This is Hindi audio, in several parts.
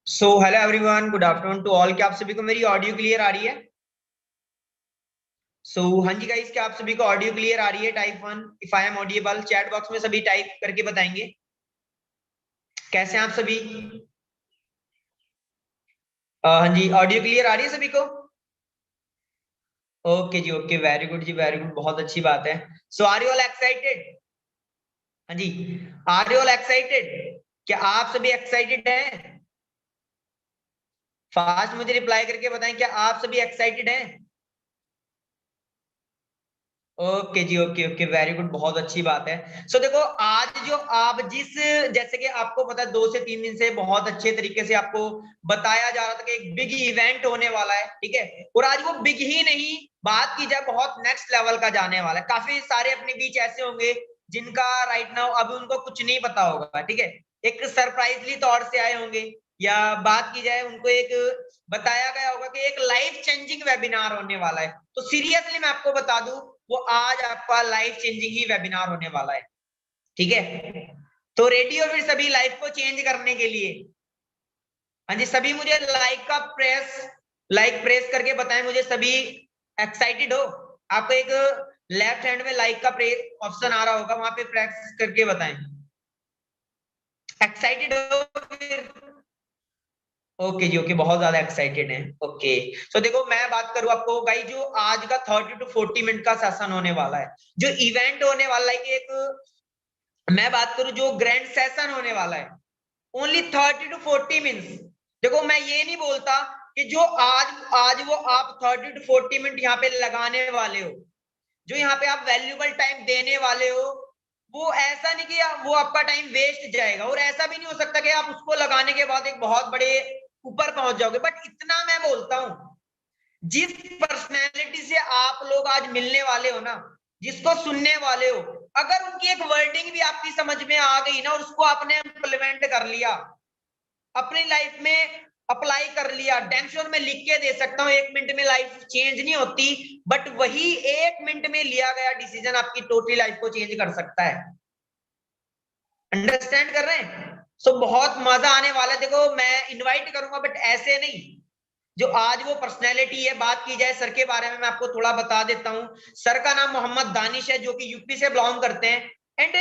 So hello everyone, good afternoon to all. क्या आप सभी को मेरी ऑडियो क्लियर आ रही है? हाँ जी गाइस, क्या आप सभी को ऑडियो क्लियर आ रही है? Type one if I am audible. Chat box में सभी टाइप करके बताएंगे कैसे हैं आप सभी। हाँ जी, ऑडियो क्लियर आ रही है सभी को? ओके जी, ओके, वेरी गुड जी, वेरी गुड, बहुत अच्छी बात है। सो आर यू ऑल एक्साइटेड? हाँ जी, आर यू ऑल एक्साइटेड? क्या आप सभी एक्साइटेड हैं? फास्ट मुझे रिप्लाई करके बताएं, क्या आप सभी एक्साइटेड हैं? ओके जी, ओके ओके, वेरी गुड, बहुत अच्छी बात है। देखो, आज जो आप जैसे कि आपको पता है 2 से 3 दिन से बहुत अच्छे तरीके से आपको बताया जा रहा था कि एक बिग इवेंट होने वाला है, ठीक है। और आज वो बिग ही नहीं, बात की जाए बहुत नेक्स्ट लेवल का जाने वाला है। काफी सारे अपने बीच ऐसे होंगे जिनका राइट नाउ अभी उनको कुछ नहीं पता होगा, ठीक है। एक सरप्राइजली तौर से आए होंगे, या बात की जाए उनको एक बताया गया होगा कि एक लाइफ चेंजिंग वेबिनार होने वाला है। तो सीरियसली मैं आपको बता दूं, वो आज आपका लाइफ चेंजिंग ही वेबिनार होने वाला है, ठीक है। तो रेडी हो फिर सभी लाइफ को चेंज करने के लिए? हाँ जी, सभी मुझे लाइक प्रेस करके बताएं मुझे सभी एक्साइटेड हो। आपको एक लेफ्ट हैंड में लाइक का प्रेस ऑप्शन आ रहा होगा, वहां पे प्रेस करके बताएं एक्साइटेड हो फिर। ओके जी, ओके, बहुत ज्यादा एक्साइटेड हैं। ओके, तो देखो मैं बात करूं आपको भाई, जो आज का 30 to 40 मिनट का सेशन होने वाला है, जो इवेंट होने वाला है कि एक, मैं बात करूं जो ग्रैंड सेशन होने वाला है, ओनली 30 to 40 मिनट्स। देखो मैं ये नहीं बोलता कि जो आज आज वो आप 30 to 40 मिनट यहाँ पे लगाने वाले हो, जो यहाँ पे आप वैल्यूबल टाइम देने वाले हो, वो ऐसा नहीं कि वो आपका टाइम वेस्ट जाएगा। और ऐसा भी नहीं हो सकता कि आप उसको लगाने के बाद एक बहुत बड़े ऊपर पहुंच जाओगे। बट इतना मैं बोलता हूं, जिस पर्सनैलिटी से आप लोग आज मिलने वाले हो ना, जिसको सुनने वाले हो, अगर उनकी एक वर्डिंग भी आपकी समझ में आ गई ना और उसको आपने इम्प्लीमेंट कर लिया, अपनी लाइफ में अप्लाई कर लिया, डैम श्योर मैं लिख के दे सकता हूं 1 मिनट में लाइफ चेंज नहीं होती, बट वही 1 मिनट में लिया गया डिसीजन आपकी टोटली लाइफ को चेंज कर सकता है। अंडरस्टैंड कर रहे हैं? बहुत मजा आने वाला है। देखो मैं इनवाइट करूंगा बट ऐसे नहीं। जो आज वो पर्सनैलिटी है, बात की जाए सर के बारे में, मैं आपको थोड़ा बता देता हूँ। सर का नाम मोहम्मद दानिश है, जो कि यूपी से बिलोंग करते हैं। एंड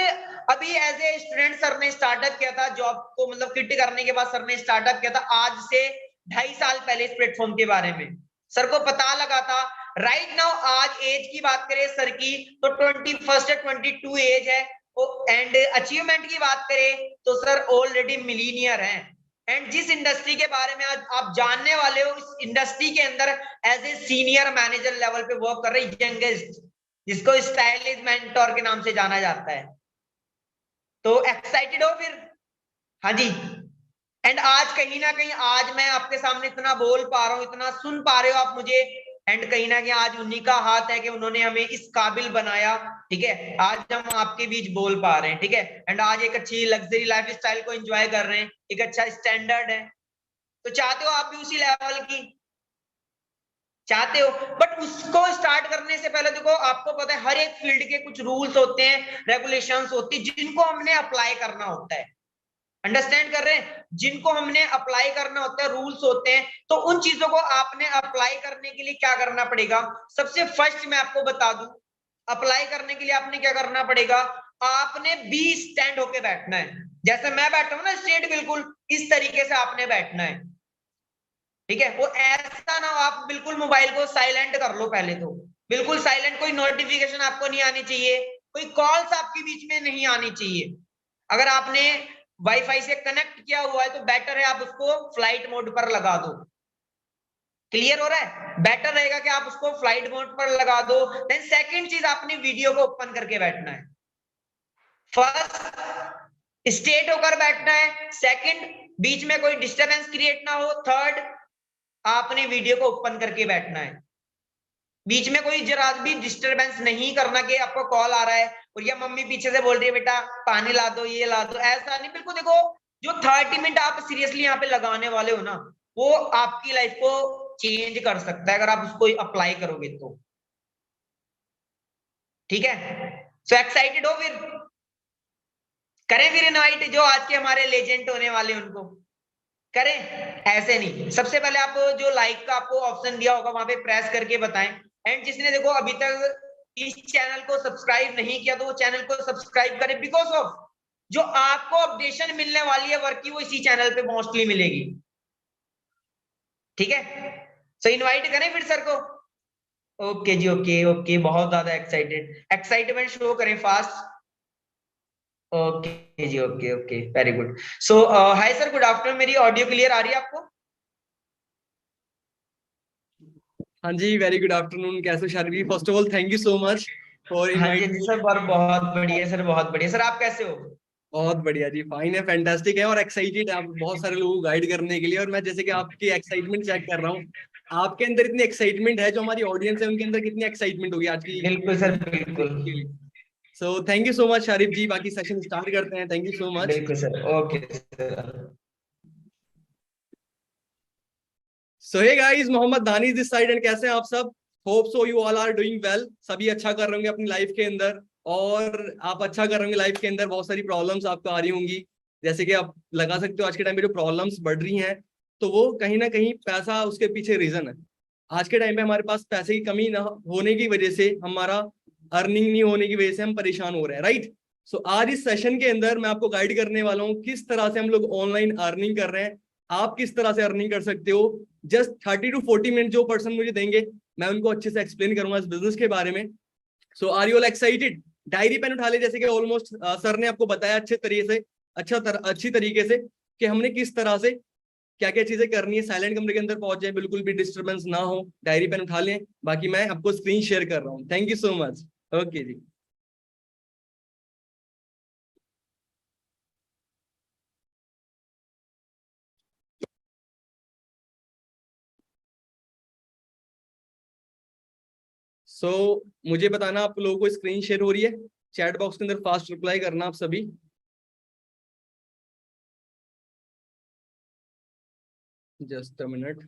अभी एज ए स्टूडेंट सर ने स्टार्टअप किया था, जॉब को मतलब क्विट करने के बाद सर ने स्टार्टअप किया था आज से 2.5 साल पहले इस प्लेटफॉर्म के बारे में। सर को पता लगा था। राइट नाउ आज एज की बात करें सर की, तो 21 या 22 एज है। एंड अचीवमेंट की बात करें तो सर ऑलरेडी मिलीनियर हैं। एंड जिस इंडस्ट्री के बारे में आज आप जानने वाले हो, इस इंडस्ट्री के अंदर as a senior manager level पे वर्क कर रहे यंगेस्ट, जिसको स्टाइलिश मेंटोर के नाम से जाना जाता है। तो एक्साइटेड हो फिर? हाँ जी। एंड आज कहीं ना कहीं आज मैं आपके सामने इतना बोल पा रहा हूँ, इतना सुन पा रहे हो आप मुझे। एंड कहीं ना कहीं आज उन्हीं का हाथ है कि उन्होंने हमें इस काबिल बनाया, ठीक है। आज हम आपके बीच बोल पा रहे हैं, ठीक है। एंड आज एक अच्छी लग्जरी लाइफ स्टाइल को एंजॉय कर रहे हैं, एक अच्छा स्टैंडर्ड है। तो चाहते हो आप भी उसी लेवल की? चाहते हो। बट उसको स्टार्ट करने से पहले देखो, आपको पता है हर एक फील्ड के कुछ रूल्स होते हैं, रेगुलेशंस होती है, जिनको हमने अप्लाई करना होता है। अंडरस्टैंड कर रहे हैं? जिनको हमने अप्लाई करना होता है, रूल्स होते हैं। तो उन चीजों को आपने अप्लाई करने के लिए क्या करना पड़ेगा? सबसे फर्स्ट मैं आपको बता दूं, अप्लाई करने के लिए आपने क्या करना पड़ेगा? आपने बी स्टैंड होके बैठना है। जैसे मैं बैठा हूं ना स्ट्रेट, बिल्कुल इस तरीके से आपने बैठना है, ठीक है। वो ऐसा ना हो, आप बिल्कुल मोबाइल को साइलेंट कर लो पहले तो, बिल्कुल साइलेंट, कोई नोटिफिकेशन आपको नहीं आनी चाहिए, कोई कॉल्स आपके बीच में नहीं आनी चाहिए। अगर आपने वाईफाई से कनेक्ट किया हुआ है तो बेटर है आप उसको फ्लाइट मोड पर लगा दो। क्लियर हो रहा है? बेटर रहेगा कि आप उसको फ्लाइट मोड पर लगा दो। देन सेकंड चीज, आपने वीडियो को ओपन करके बैठना है। फर्स्ट, स्ट्रेट होकर बैठना है। सेकंड, बीच में कोई डिस्टरबेंस क्रिएट ना हो। थर्ड, आपने वीडियो को ओपन करके बैठना है। बीच में कोई जरा भी डिस्टरबेंस नहीं करना कि आपको कॉल आ रहा है और या मम्मी पीछे से बोल रही है बेटा पानी ला दो, ये ला दो, ऐसा नहीं। बिल्कुल देखो, जो 30 मिनट आप सीरियसली यहाँ पे लगाने वाले हो ना, वो आपकी लाइफ को चेंज कर सकता है अगर आप उसको अप्लाई करोगे तो, ठीक है। एक्साइटेड हो फिर? करें फिर इनवाइट जो आज के हमारे लेजेंड होने वाले उनको? करें, ऐसे नहीं। सबसे पहले आप जो लाइक का आपको ऑप्शन दिया होगा वहां पे प्रेस करके बताएं। एंड जिसने देखो अभी तक इस चैनल को सब्सक्राइब नहीं किया तो वो चैनल को सब्सक्राइब करें, बिकॉज ऑफ जो आपको अपडेशन मिलने वाली है वर्क की वो इसी चैनल पे मोस्टली मिलेगी। ठीक है, सो इनवाइट करें फिर सर को। ओके जी, ओके ओके, बहुत ज्यादा एक्साइटेड, एक्साइटमेंट शो करें फास्ट। ओके जी, ओके ओके, वेरी गुड। सो हाय सर, गुड आफ्टरनून। मेरी ऑडियो क्लियर आ रही है आपको? हाँ जी, वेरी गुड आफ्टरनून। कैसे हो Shariq? First of all thank you so much for हाँ जी इनवाइटिंग जी मी। सर, बहुत बढ़िया सर, बहुत बढ़िया सर। आप कैसे हो? बहुत बढ़िया जी, फाइन है, फैंटास्टिक है और एक्साइटेड है आप बहुत सारे लोगों को गाइड करने के लिए। और मैं जैसे कि आपकी एक्साइटमेंट चेक कर रहा हूँ, आपके अंदर इतनी एक्साइटमेंट है, जो हमारी ऑडियंस है उनके अंदर कितनी एक्साइटमेंट होगी आज की बिल्कुल सर, बिल्कुल। के लिए। So thank you so much Sharif ji, बाकी सेशन स्टार्ट करते हैं। Thank you so much. बिल्कुल sir, okay sir. So hey guys, Mohammad Dani this side and कैसे हैं आप सब? Hope so you all are doing well. सभी अच्छा कर रहे होंगे अपनी लाइफ के अंदर, और आप अच्छा कर रहे होंगे लाइफ के अंदर। बहुत सारी प्रॉब्लम्स आपको आ रही होंगी, जैसे कि आप लगा सकते हो आज के टाइम में जो प्रॉब्लम्स बढ़ रही हैं, तो वो कहीं ना कहीं पैसा उसके पीछे रीजन है। आज के टाइम पे हमारे पास पैसे की कमी ना होने की वजह से, हमारा अर्निंग नहीं होने की वजह से हम परेशान हो रहे हैं, राइट? सो आज इस सेशन के अंदर मैं आपको गाइड करने वाला हूँ किस तरह से हम लोग ऑनलाइन अर्निंग कर रहे हैं, आप किस तरह से अर्निंग कर सकते हो। जस्ट 30 to 40 मिनट जो पर्सन मुझे देंगे, मैं उनको अच्छे से एक्सप्लेन करूंगा इस बिजनेस के बारे में। So are you all excited? Diary pen उठा ले, जैसे कि ऑलमोस्ट सर ने आपको बताया अच्छी तरीके से कि हमने किस तरह से क्या क्या चीजें करनी है। साइलेंट कमरे के अंदर पहुंच जाए, बिल्कुल भी डिस्टर्बेंस ना हो, डायरी पेन उठा लें। बाकी मैं आपको स्क्रीन शेयर कर रहा हूँ। Thank you so much. Okay ji. मुझे बताना आप लोगों को स्क्रीन शेयर हो रही है? चैट बॉक्स के अंदर फास्ट रिप्लाई करना आप सभी। Just a minute.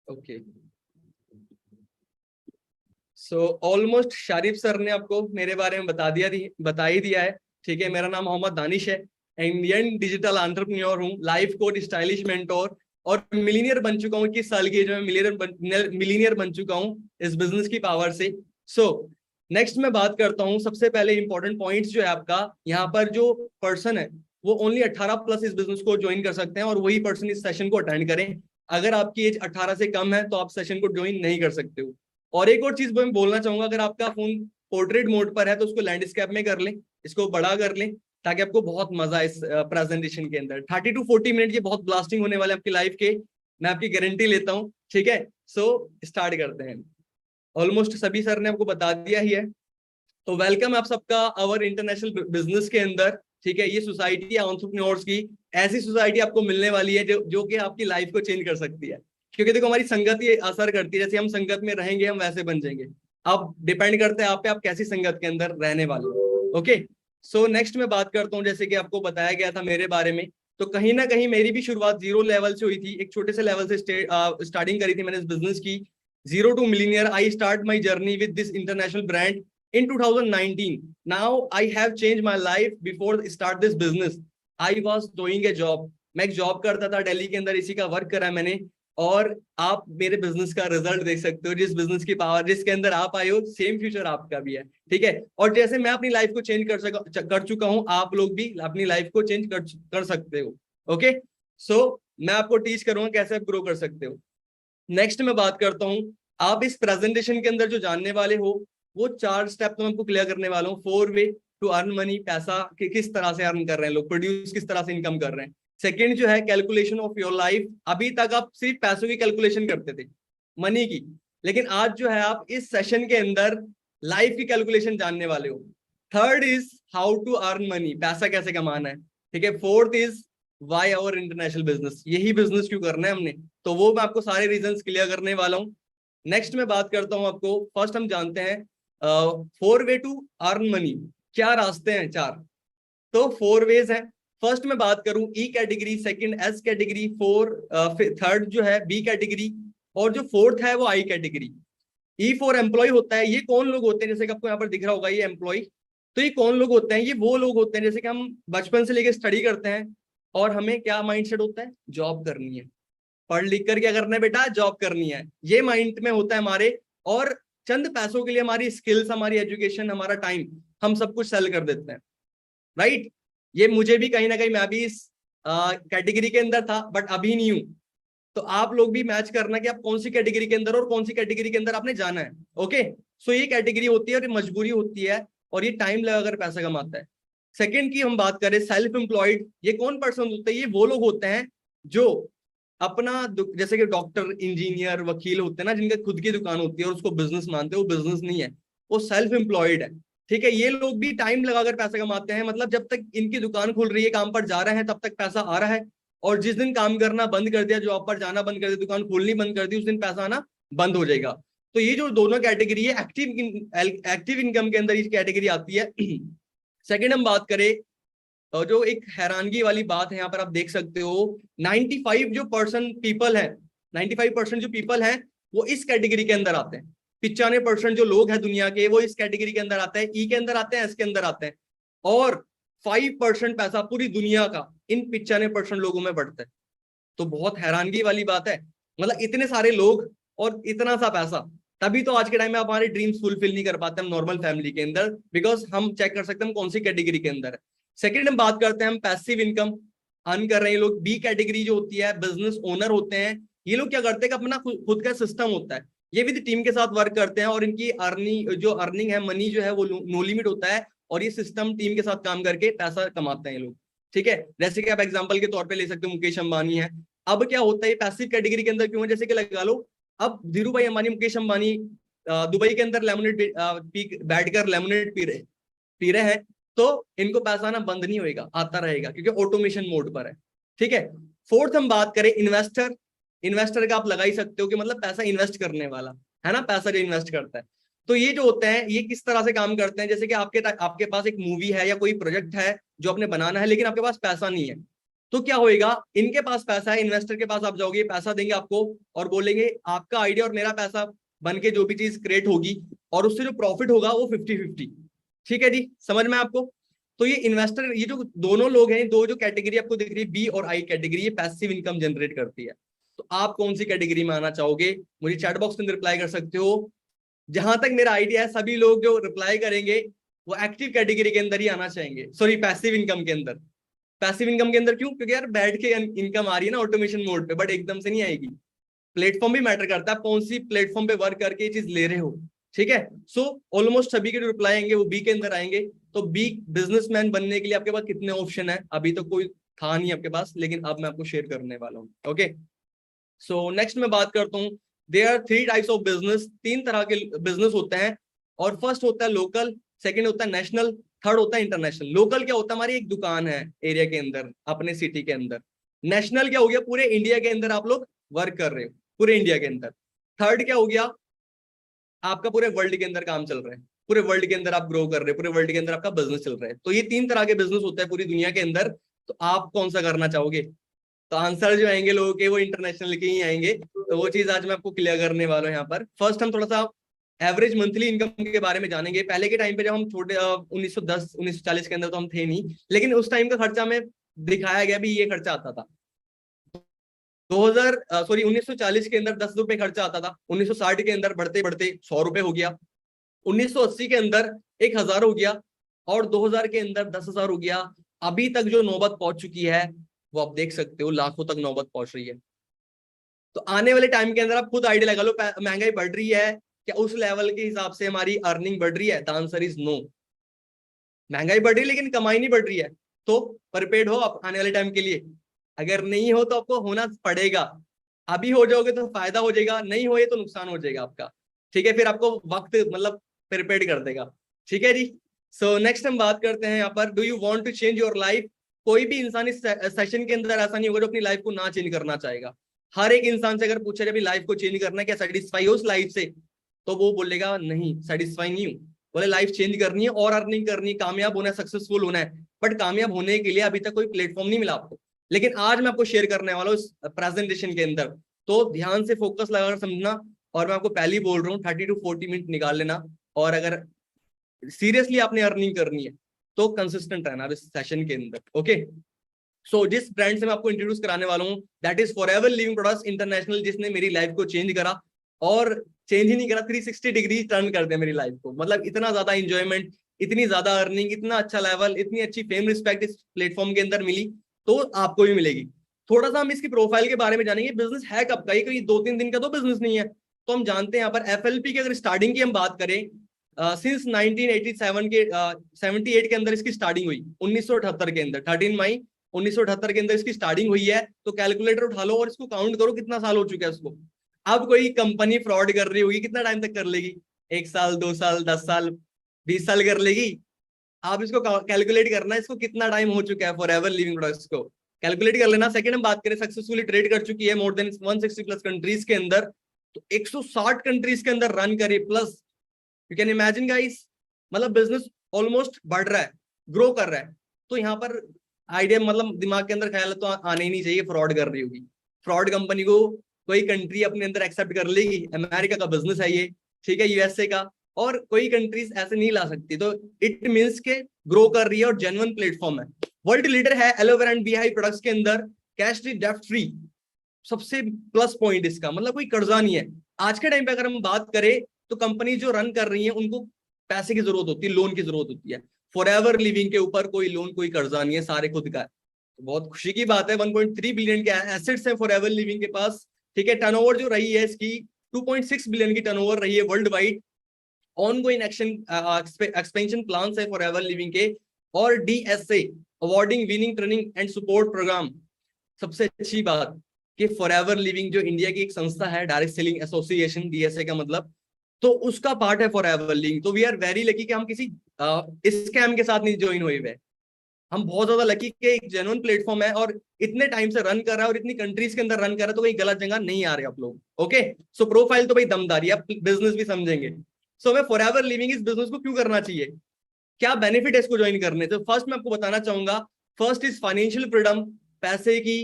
Okay, so almost Sharif sir ने आपको मेरे बारे में बता ही दिया है। ठीक है, मेरा नाम मोहम्मद दानिश है, इंडियन डिजिटल एंटरप्रेन्योर हूँ, लाइफ कोच, स्टाइलिश मेंटोर और मिलीनियर बन चुका हूँ। 21 साल की एज में मिलीनियर बन चुका हूँ इस बिजनेस की पावर से। सो नेक्स्ट मैं बात करता हूँ। सबसे पहले इंपॉर्टेंट पॉइंट्स जो है आपका, यहाँ पर जो पर्सन है वो ओनली 18+ इस बिजनेस को ज्वाइन कर सकते हैं, और वही पर्सन इस सेशन को अटेंड करें। अगर आपकी एज 18 से कम है तो आप सेशन को ज्वाइन नहीं कर सकते हो। और एक और चीज मैं बोलना चाहूंगा, अगर आपका फोन पोर्ट्रेट मोड पर है तो उसको लैंडस्केप में कर लें, इसको बड़ा कर लें, ताकि आपको बहुत मजा इस प्रेजेंटेशन के अंदर। 30 to 40 मिनट ये बहुत ब्लास्टिंग होने वाले आपकी लाइफ के, मैं आपकी गारंटी लेता हूँ। ठीक है, सो स्टार्ट करते हैं। ऑलमोस्ट सभी सर ने आपको बता दिया ही है, तो वेलकम आप सबका अवर इंटरनेशनल बिजनेस के अंदर। ठीक है, ये सोसाइटी है एंटरप्रेन्योर्स की। ऐसी सोसाइटी आपको मिलने वाली है जो कि आपकी लाइफ को चेंज कर सकती है, क्योंकि देखो हमारी संगत ये असर करती है। जैसे हम संगत में रहेंगे हम वैसे बन जाएंगे। अब डिपेंड करते हैं आप पे, आप कैसी संगत के अंदर रहने वाले हो। ओके, सो नेक्स्ट मैं बात करता हूँ, जैसे कि आपको बताया गया था मेरे बारे में, तो कहीं ना कहीं मेरी भी शुरुआत 0 लेवल से हुई थी। एक छोटे से लेवल से स्टार्टिंग करी थी मैंने इस बिजनेस की। 0 to millionaire, I start my journey with this international brand in 2019. Now I have changed my life. Before start this business, I was doing a job. मैं एक जॉब करता था दिल्ली के अंदर, इसी का वर्क करा मैंने। और आप मेरे बिजनेस का रिजल्ट देख सकते हो, जिस बिजनेस की पावर जिसके अंदर आप आए हो, सेम फ्यूचर आपका भी है। ठीक है, और जैसे मैं अपनी लाइफ को चेंज कर चुका हूं, आप लोग भी अपनी लाइफ को चेंज कर सकते हो। ओके, सो मैं आपको टीच करूंगा कैसे आप ग्रो कर सकते हो। नेक्स्ट मैं बात करता हूँ, आप इस प्रेजेंटेशन के अंदर जो जानने वाले हो, वो 4 स्टेप तो मैं आपको क्लियर करने वाला हूँ। 4 वे टू अर्न मनी, पैसा किस तरह से अर्न कर रहे हैं लोग, प्रोड्यूस किस तरह से इनकम कर रहे हैं। सेकंड जो है कैलकुलेशन ऑफ योर लाइफ। अभी तक आप सिर्फ पैसों की कैलकुलेशन करते थे, मनी की, लेकिन आज जो है आप इस सेशन के अंदर लाइफ की कैलकुलेशन जानने वाले हो। Third is how to earn money, पैसा कैसे कमाना है। ठीक है, fourth is why our international business, यही बिजनेस क्यों करना है हमने, तो वो मैं आपको सारे रीजंस क्लियर करने वाला हूँ। नेक्स्ट मैं बात करता हूँ आपको, फर्स्ट हम जानते हैं 4 वे टू अर्न मनी, क्या रास्ते हैं 4। तो 4 वेज हैं। फर्स्ट मैं बात करूं E category, second S category, third जो है बी कैटेगरी, और जो फोर्थ है वो I category. E for employ होता है, ये कौन लोग होते हैं, जैसे कि आपको यहाँ पर दिख रहा होगा ये एम्प्लॉय, तो ये कौन लोग होते हैं, ये वो लोग होते हैं जैसे कि हम बचपन से लेकर स्टडी करते हैं और हमें क्या माइंडसेट होता है, जॉब करनी है, पढ़ लिख कर क्या करना है बेटा, जॉब करनी है, ये माइंड में होता है हमारे। और चंद पैसों के लिए हमारी स्किल्स, हमारी एजुकेशन, हमारा टाइम, हम सब कुछ सेल कर देते हैं, राइट। ये मुझे भी कहीं ना कहीं, मैं भी इस कैटेगरी के अंदर था बट अभी नहीं हूं। तो आप लोग भी मैच करना कि आप कौन सी कैटेगरी के अंदर और कौन सी कैटेगरी के अंदर आपने जाना है। ओके, सो ये कैटेगरी होती है और ये मजबूरी होती है और ये टाइम लगाकर पैसा कमाता है। सेकंड की हम बात करें सेल्फ एम्प्लॉयड, ये कौन पर्सन होते हैं, ये वो लोग होते हैं जो अपना जैसे कि डॉक्टर, इंजीनियर, वकील होते हैं ना, जिनके खुद की दुकान होती है और उसको बिजनेस मानते हैं, वो बिजनेस नहीं है, वो सेल्फ एम्प्लॉयड है। ठीक है, ये लोग भी टाइम लगाकर पैसा कमाते हैं, मतलब जब तक इनकी दुकान खुल रही है, काम पर जा रहे हैं, तब तक पैसा आ रहा है, और जिस दिन काम करना बंद कर दिया, जॉब पर जाना बंद कर दिया, दुकान खोलनी बंद कर दी, उस दिन पैसा आना बंद हो जाएगा। तो ये जो दोनों कैटेगरी है, एक्टिव इनकम के अंदर ये कैटेगरी आती है। सेकंड हम बात करें, और जो एक हैरानगी वाली बात है यहाँ पर आप देख सकते हो, 95 जो परसेंट पीपल है, 95% जो पीपल है वो इस कैटेगरी के अंदर आते हैं। 95% जो लोग हैं दुनिया के, वो इस कैटेगरी के अंदर आते हैं, ई के अंदर आते हैं, एस के अंदर आते हैं। और 5% पैसा पूरी दुनिया का इन 95% लोगों में बढ़ता है। तो बहुत हैरानगी वाली बात है, मतलब इतने सारे लोग और इतना सा पैसा, तभी तो आज के टाइम में आप हमारे ड्रीम्स फुलफिल नहीं कर पाते हम नॉर्मल फैमिली के अंदर, बिकॉज हम चेक कर सकते हैं हम कौन सी कैटेगरी के अंदर है। सेकंड हम बात करते हैं, हम पैसिव इनकम अर्न कर रहे हैं लोग, बी कैटेगरी जो होती है, बिजनेस ओनर होते हैं। ये लोग क्या करते हैं कि अपना खुद का सिस्टम होता है, ये भी टीम के साथ वर्क करते हैं और इनकी अर्निंग है, मनी जो है वो नो लिमिट होता है, और ये सिस्टम टीम के साथ काम करके पैसा कमाते हैं ये लोग। ठीक है, जैसे कि आप एग्जांपल के तौर पे ले सकते हो, मुकेश अंबानी है। अब क्या होता है, ये पैसिव कैटेगरी के अंदर क्यों है, जैसे कि लगा लो अब धीरू भाई अंबानी, मुकेश अंबानी दुबई के अंदर लेमनेट बैठकर लेमनेट पी रहे हैं, तो इनको पैसा ना बंद नहीं होएगा, आता रहेगा, क्योंकि ऑटोमेशन मोड पर है। ठीक है, फोर्थ हम बात करें इन्वेस्टर, इन्वेस्टर का आप लगा ही सकते हो कि मतलब पैसा इन्वेस्ट करने वाला है ना, पैसा जो इन्वेस्ट करता है। तो ये जो होते हैं, ये किस तरह से काम करते हैं, जैसे कि आपके पास एक मूवी है या कोई प्रोजेक्ट है जो आपने बनाना है, लेकिन आपके पास पैसा नहीं है, तो क्या होएगा, इनके पास पैसा है, इन्वेस्टर के पास आप जाओगे, पैसा देंगे आपको और बोलेंगे आपका आइडिया और मेरा पैसा बन के जो भी चीज क्रिएट होगी, और उससे जो प्रॉफिट होगा वो 50-50। ठीक है जी, समझ में आपको। तो ये इन्वेस्टर, ये जो दोनों लोग हैं, दो जो कैटेगरी आपको दिख रही है, बी और आई कैटेगरी, ये पैसिव इनकम जनरेट करती है। तो आप कौन सी कैटेगरी में आना चाहोगे, मुझे चैट बॉक्स में रिप्लाई कर सकते हो। जहां तक मेरा आइडिया है, सभी लोग जो रिप्लाई करेंगे वो एक्टिव कैटेगरी के अंदर ही आना चाहेंगे, सॉरी पैसिव इनकम के अंदर। पैसिव इनकम के अंदर क्यों, क्योंकि यार बैठ के इनकम आ रही है ना ऑटोमेशन मोड पे, बट एकदम से नहीं आएगी। प्लेटफॉर्म भी मैटर करता है, कौन सी प्लेटफॉर्म पे वर्क करके ये चीज ले रहे हो। ठीक है, सो ऑलमोस्ट सभी के जो रिप्लाई आएंगे वो बी के अंदर आएंगे। तो बी, बिजनेसमैन बनने के लिए आपके पास कितने ऑप्शन है, अभी तो कोई था नहीं आपके पास, लेकिन अब मैं आपको शेयर करने वाला हूँ। ओके, सो नेक्स्ट मैं बात करता हूँ, there are 3 types of business, 3 तरह के बिजनेस होते हैं। और फर्स्ट होता है लोकल, सेकंड होता है नेशनल, थर्ड होता है इंटरनेशनल। लोकल क्या होता है, हमारी एक दुकान है एरिया के अंदर, अपने सिटी के अंदर। नेशनल क्या हो गया, पूरे इंडिया के अंदर आप लोग वर्क कर रहे हो, पूरे इंडिया के अंदर। थर्ड क्या हो गया, आपका पूरे वर्ल्ड के अंदर काम चल रहा है, पूरे वर्ल्ड के अंदर आप ग्रो कर रहे हो, पूरे वर्ल्ड के अंदर आपका बिजनेस चल रहा है। तो ये 3 तरह के बिजनेस होता है पूरी दुनिया के अंदर। तो आप कौन सा करना चाहोगे, तो आंसर जो आएंगे लोगों के वो इंटरनेशनल के ही आएंगे। तो वो चीज आज मैं आपको क्लियर करने वाला हूँ यहाँ पर। फर्स्ट हम थोड़ा सा एवरेज मंथली इनकम के बारे में जानेंगे। पहले के टाइम पे जब हम छोटे 1910 1940 के अंदर तो हम थे नहीं, लेकिन उस टाइम का खर्चा में दिखाया गया भी, ये खर्चा आता था। 1940 के अंदर 10 रुपए खर्चा आता था, 1960 के अंदर बढ़ते बढ़ते 100 रुपए हो गया, 1980 के अंदर 1000 हो गया, और 2000 के अंदर 10,000 हो गया। अभी तक जो नौबत पहुंच चुकी है वो आप देख सकते हो, लाखों तक नौबत पहुंच रही है। तो आने वाले टाइम के अंदर आप खुद आइडिया लगा लो, महंगाई बढ़ रही है क्या, उस लेवल के हिसाब से हमारी अर्निंग बढ़ रही है? The answer is no. महंगाई बढ़ रही है लेकिन कमाई नहीं बढ़ रही है। तो प्रिपेयर्ड हो आप आने वाले टाइम के लिए, अगर नहीं हो तो आपको होना पड़ेगा। अभी हो जाओगे तो फायदा हो जाएगा, नहीं होए तो नुकसान हो जाएगा आपका। ठीक है, फिर आपको वक्त मतलब प्रिपेयर कर देगा। ठीक है जी, सो नेक्स्ट हम बात करते हैं यहाँ पर, do you want to change your life. कोई भी इंसान इस सेशन के अंदर ऐसा नहीं होगा जो अपनी लाइफ को ना चेंज करना चाहेगा। हर एक इंसान से अगर पूछा जाए लाइफ को चेंज करना है, क्या सेटिस्फाई हो उस लाइफ से, तो वो बोलेगा नहीं, सेटिस्फाई नहीं हूँ। बोले लाइफ चेंज करनी है और अर्निंग करनी है, कामयाब होना है, सक्सेसफुल होना है, बट कामयाब होने के लिए अभी तक कोई प्लेटफॉर्म नहीं मिला आपको। लेकिन आज मैं आपको शेयर करने वाला हूँ इस प्रेजेंटेशन के अंदर तो ध्यान से फोकस लगाकर समझना, और मैं आपको पहले ही बोल रहा हूँ 30 to 40 मिनट निकाल लेना, और अगर सीरियसली आपने अर्निंग करनी है तो कंसिस्टेंट रहना इस सेशन के अंदर। ओके, सो जिस ब्रांड से मैं आपको इंट्रोड्यूस कराने वाला हूँ that is forever living products international, जिसने मेरी लाइफ को चेंज करा, और चेंज ही नहीं करा, 360 डिग्री टर्न कर दिया मेरी लाइफ को। मतलब इतना ज्यादा इंजॉयमेंट, इतनी ज्यादा अर्निंग, इतना अच्छा लेवल, इतनी अच्छी फेम रिस्पेक्ट इस प्लेटफॉर्म के अंदर मिली, तो आपको भी मिलेगी। थोड़ा सा हम इसकी प्रोफाइल के बारे में जानेंगे। बिजनेस है कब का, ये कोई 2-3 दिन का तो बिजनेस नहीं है। तो हम जानते हैं यहाँ पर एफएलपी की अगर स्टार्टिंग की हम बात करें, सिंस 1987 के 78 के अंदर इसकी स्टार्टिंग हुई, 1978 के अंदर 13 मई 1978 के अंदर इसकी स्टार्टिंग हुई है। तो कैलकुलेटर उठा लो और इसको काउंट करो कितना साल हो चुका है उसको। अब कोई कंपनी फ्रॉड कर रही होगी, कितना टाइम तक कर लेगी? 1 साल, 2 साल, 10 साल, 20 साल कर लेगी? आप इसको कैलकुलेट करना, इसको कितना टाइम हो चुका है फॉरएवर लिविंग प्रोडक्ट्स को, कैलकुलेट कर लेना। सेकंड हम बात करें, सक्सेसफुली ट्रेड कर चुकी है मोर देन 160 प्लस कंट्रीज के अंदर, तो 160 कंट्रीज के अंदर रन करे, plus you can imagine guys, मतलब बिजनेस ऑलमोस्ट बढ़ रहा है, ग्रो कर रहा है। तो यहाँ पर आइडिया, मतलब दिमाग के अंदर ख्याल तो आने ही नहीं चाहिए फ्रॉड कर रही होगी। फ्रॉड कंपनी को कोई कंट्री अपने अंदर एक्सेप्ट कर लेगी, अमेरिका का बिजनेस है ये, ठीक है, यूएसए का, और कोई कंट्रीज ऐसे नहीं ला सकती। तो इट मीन्स के ग्रो कर रही है और जेन्युइन प्लेटफॉर्म है। वर्ल्ड लीडर है एलोवेरा एंड बीहाई प्रोडक्ट्स के अंदर, कैश फ्री, डेब्ट फ्री, सबसे प्लस पॉइंट इसका, मतलब कोई कर्जा नहीं है। आज के टाइम पे अगर हम बात करें तो कंपनी जो रन कर रही है उनको पैसे की जरूरत होती है, लोन की जरूरत होती है। फॉरएवर लिविंग के ऊपर कोई लोन, कोई कर्जा नहीं है, सारे खुद का है। तो बहुत खुशी की बात है, 1.3 बिलियन के एसेट्स हैं फॉरएवर लिविंग के पास, ठीक है। टर्नओवर जो रही है इसकी 2.6 बिलियन की टर्नओवर रही है world wide. Ongoing action expansion plans है फॉरएवर लिविंग के, और DSA awarding winning training and support program. सबसे अच्छी बात कि फॉरएवर लिविंग जो इंडिया की एक संस्था है, डायरेक्ट सेलिंग एसोसिएशन, डीएसए का मतलब, तो उसका पार्ट है फॉरएवर लिविंग। तो वी आर वेरी लकी कि हम किसी स्कैम के साथ नहीं ज्वाइन हुए हुए। हम बहुत ज्यादा लकी कि एक जेन्युइन प्लेटफॉर्म है और इतने टाइम से रन कर रहा है और इतनी कंट्रीज के अंदर रन कर रहा है, तो कोई गलत जगह नहीं आ रहे आप लोग। ओके, सो प्रोफाइल तो भाई दमदारी, आप बिजनेस भी समझेंगे। सो मैं फॉरएवर लिविंग इस बिजनेस को क्यों करना चाहिए, क्या बेनिफिट है इसको ज्वाइन करने? तो फर्स्ट मैं आपको बताना चाहूंगा, फर्स्ट इज फाइनेंशियल फ्रीडम। पैसे की